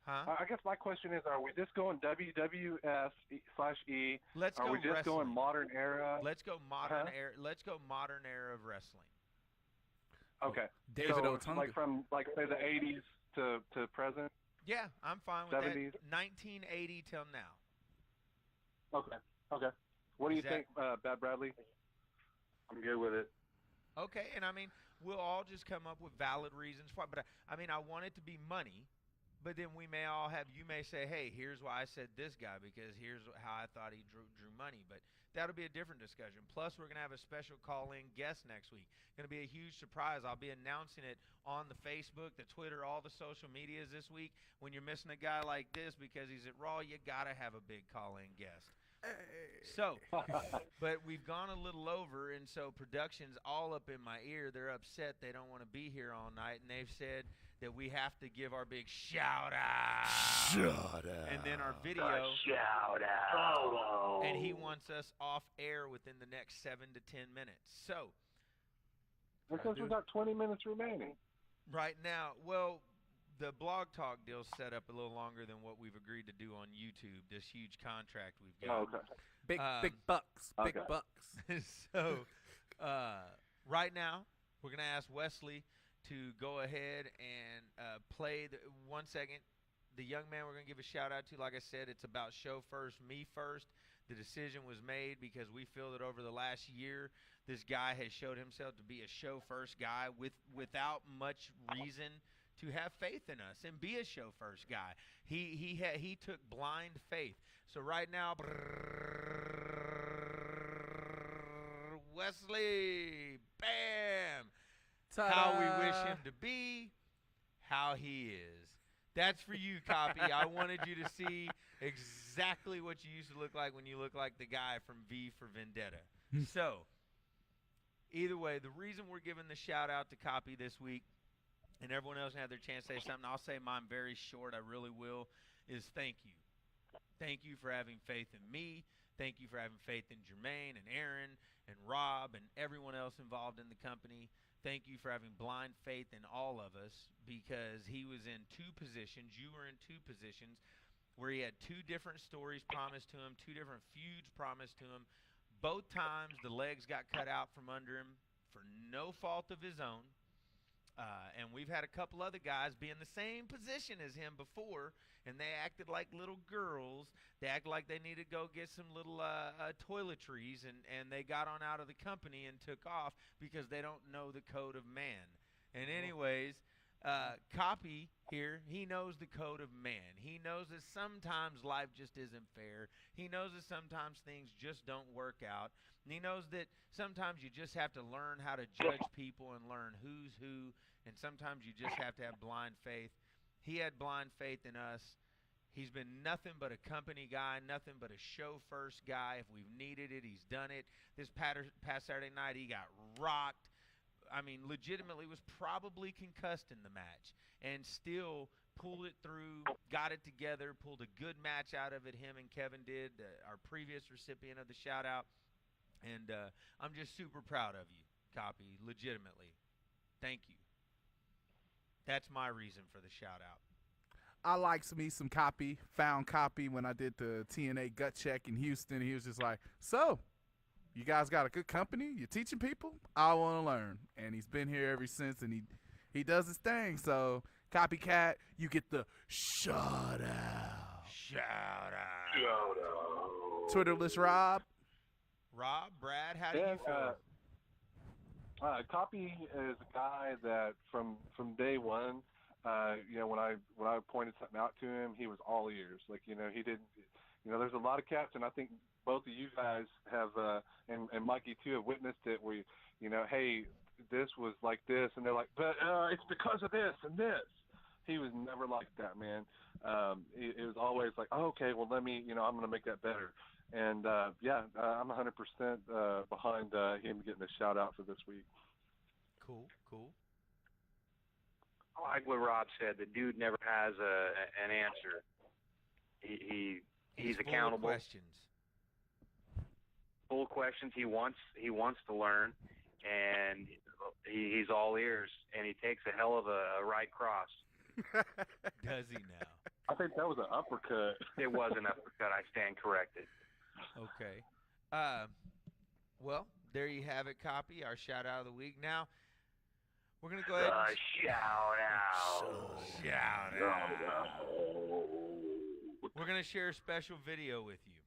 I guess my question is: are we just going WWF/E? Let's go. Are we just wrestling. going modern era? Let's go modern era. Let's go modern era of wrestling. Okay. David so, Otunga. like from say the 80s to present. Yeah, I'm fine with 70s. that. 1980 till now. Okay. What do you think, Bad Bradley? I'm good with it. Okay, and we'll all just come up with valid reasons for it. But I want it to be money. But then you may say, hey, here's why I said this guy because here's how I thought he drew money. But that'll be a different discussion. Plus, we're going to have a special call-in guest next week. Going to be a huge surprise. I'll be announcing it on the Facebook, the Twitter, all the social medias this week. When you're missing a guy like this because he's at Raw, you got to have a big call-in guest. So, but we've gone a little over, and so production's all up in my ear. They're upset. They don't want to be here all night, and they've said that we have to give our big shout-out. And then our video. Shout-out. And he wants us off air within the next 7 to 10 minutes. So. Because we've got 20 minutes remaining. Right now, well, the Blog Talk deal's set up a little longer than what we've agreed to do on YouTube, this huge contract we've got. Oh, okay. Big bucks. Big Okay. bucks. So, right now, we're going to ask Wesley to go ahead and play 1 second. The young man we're going to give a shout-out to, like I said, it's about show first, me first. The decision was made because we feel that over the last year, this guy has showed himself to be a show-first guy without much reason to have faith in us and be a show-first guy. He took blind faith. So right now, Wesley, bam! Ta-da. How we wish him to be, how he is. That's for you, Copy. I wanted you to see exactly what you used to look like when you look like the guy from V for Vendetta. So, either way, the reason we're giving the shout-out to Copy this week, and everyone else can have their chance to say something, I'll say mine very short, I really will, is thank you. Thank you for having faith in me. Thank you for having faith in Jermaine and Aaron and Rob and everyone else involved in the company. Thank you for having blind faith in all of us because he was in 2 positions. You were in 2 positions where he had 2 different stories promised to him, 2 different feuds promised to him. Both times the legs got cut out from under him for no fault of his own. And we've had a couple other guys be in the same position as him before, and they acted like little girls. They acted like they needed to go get some little toiletries, and they got on out of the company and took off because they don't know the code of man. And anyways, Copy here, he knows the code of man. He knows that sometimes life just isn't fair. He knows that sometimes things just don't work out. And he knows that sometimes you just have to learn how to judge people and learn who's who, and sometimes you just have to have blind faith. He had blind faith in us. He's been nothing but a company guy, nothing but a show-first guy. If we've needed it, he's done it. This past Saturday night, he got rocked. Legitimately was probably concussed in the match and still pulled it through, got it together, pulled a good match out of it, him and Kevin did, our previous recipient of the shout-out. And I'm just super proud of you, Copy, legitimately. Thank you. That's my reason for the shout-out. I likes me some Copy, found Copy when I did the TNA gut check in Houston. He was just like, so, you guys got a good company? You're teaching people? I want to learn. And he's been here ever since, and he does his thing. So, Copycat, you get the shout out. Shout out. Twitterless Rob. Rob, Brad, how do you feel? Copy is a guy that from day one, when I pointed something out to him, he was all ears. Like, he didn't, there's a lot of cats, and I think both of you guys have, and Mikey too, have witnessed it where, hey, this was like this, and they're like, but it's because of this and this. He was never like that, man. It was always like, oh, okay, well, let me, I'm going to make that better. And, I'm 100% behind him getting a shout-out for this week. Cool. Like what Rob said, the dude never has an answer. He's accountable. Full of questions. Full of questions. He wants to learn, and he's all ears, and he takes a hell of a right cross. Does he now? I think that was an uppercut. It was an uppercut. I stand corrected. Okay. Well, there you have it, Copy, our shout-out of the week. Now, we're going to go ahead and... Shout-out. We're going to share a special video with you.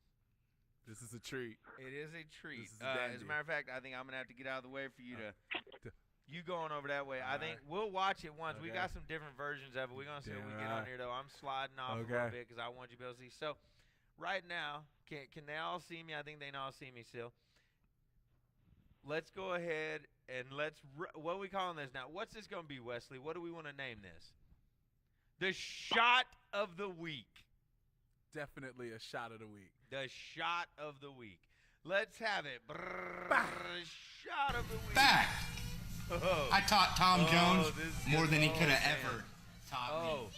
This is a treat. It is a treat. This is as a matter of fact, I think I'm going to have to get out of the way for you to... You going over that way. I think we'll watch it once. Okay. We got some different versions of it. We're going to see when we get on here, though. I'm sliding off a little bit because I want you to be able to see. So, right now, can they all see me? I think they can all see me still. Let's go ahead and what are we calling this now? What's this going to be, Wesley? What do we want to name this? The shot of the week. Definitely a shot of the week. The shot of the week. Let's have it. Shot of the week. Back. Oh. I taught Tom Jones this is more than he good. could have ever taught me.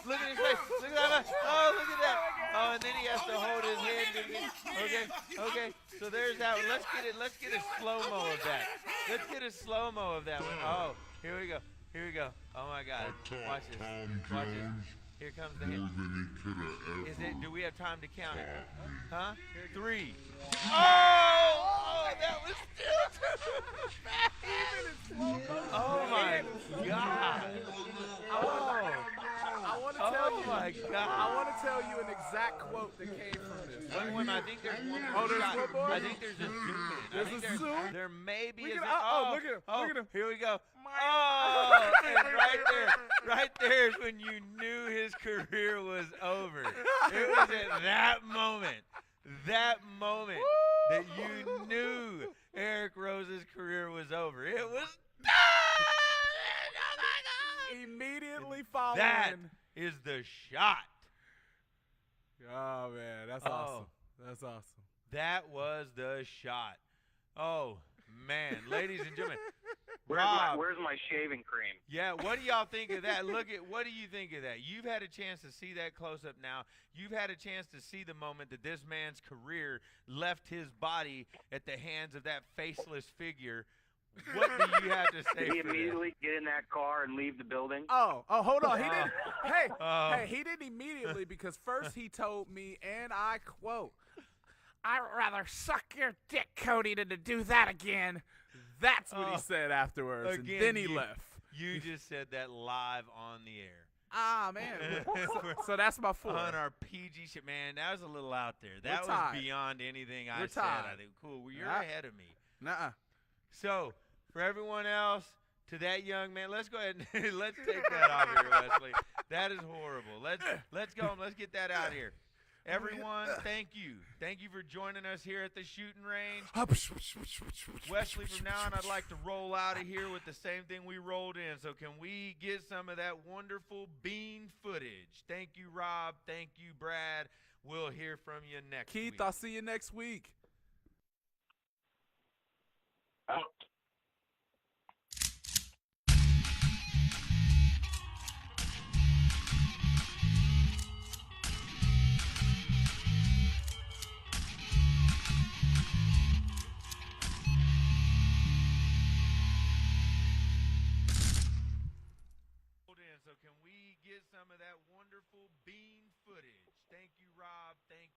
Look at his face. Look at that. Oh, look at that. Oh, and then he has to hold his head. Okay. So there's that one. Let's get a slow-mo of that. Let's get a slow-mo of that one. Oh, here we go. Oh, my God. Watch this. Here comes the hit. Do we have time to count it? Huh? 3. Oh, that was still Oh my God. I want to tell you. My God. I want to tell you an exact quote that came from this. I think there's one more there's shot. one more? I think there's a zoom in. There's a zoom? There may be Look a at zoom. oh, look at him. Look at him. Here we go. Oh, and right there is when you knew his career was over. It was at that moment that you knew Eric Rose's career was over. It was oh my God! Immediately following. That is the shot. Oh man, that's awesome. That's awesome. That was the shot. Oh man, ladies and gentlemen. Rob, Where's my shaving cream? Yeah, what do y'all think of that? What do you think of that? You've had a chance to see that close up now. You've had a chance to see the moment that this man's career left his body at the hands of that faceless figure. What do you have to say? Did he for immediately get in that car and leave the building? Oh, hold on. He didn't. Hey, he didn't immediately because first he told me, and I quote, "I'd rather suck your dick, Cody, than to do that again." That's what he said afterwards, again, and then he left. You just said that live on the air. Ah, man. So that's my 4. On our PG shit, man, that was a little out there. That We're was tied. beyond anything I We're said. tied. I think, cool. Well, you're Nah. ahead of me. Nuh-uh. So, for everyone else, to that young man, let's go ahead and let's take that off here, Wesley. That is horrible. Let's go. Let's get that out of here. Everyone, thank you. Thank you for joining us here at the Shootin' Range. Wesley, from now on, I'd like to roll out of here with the same thing we rolled in. So can we get some of that wonderful bean footage? Thank you, Rob. Thank you, Brad. We'll hear from you next Keith, week. I'll see you next week. Out. some of that wonderful bean footage. Thank you, Rob. Thank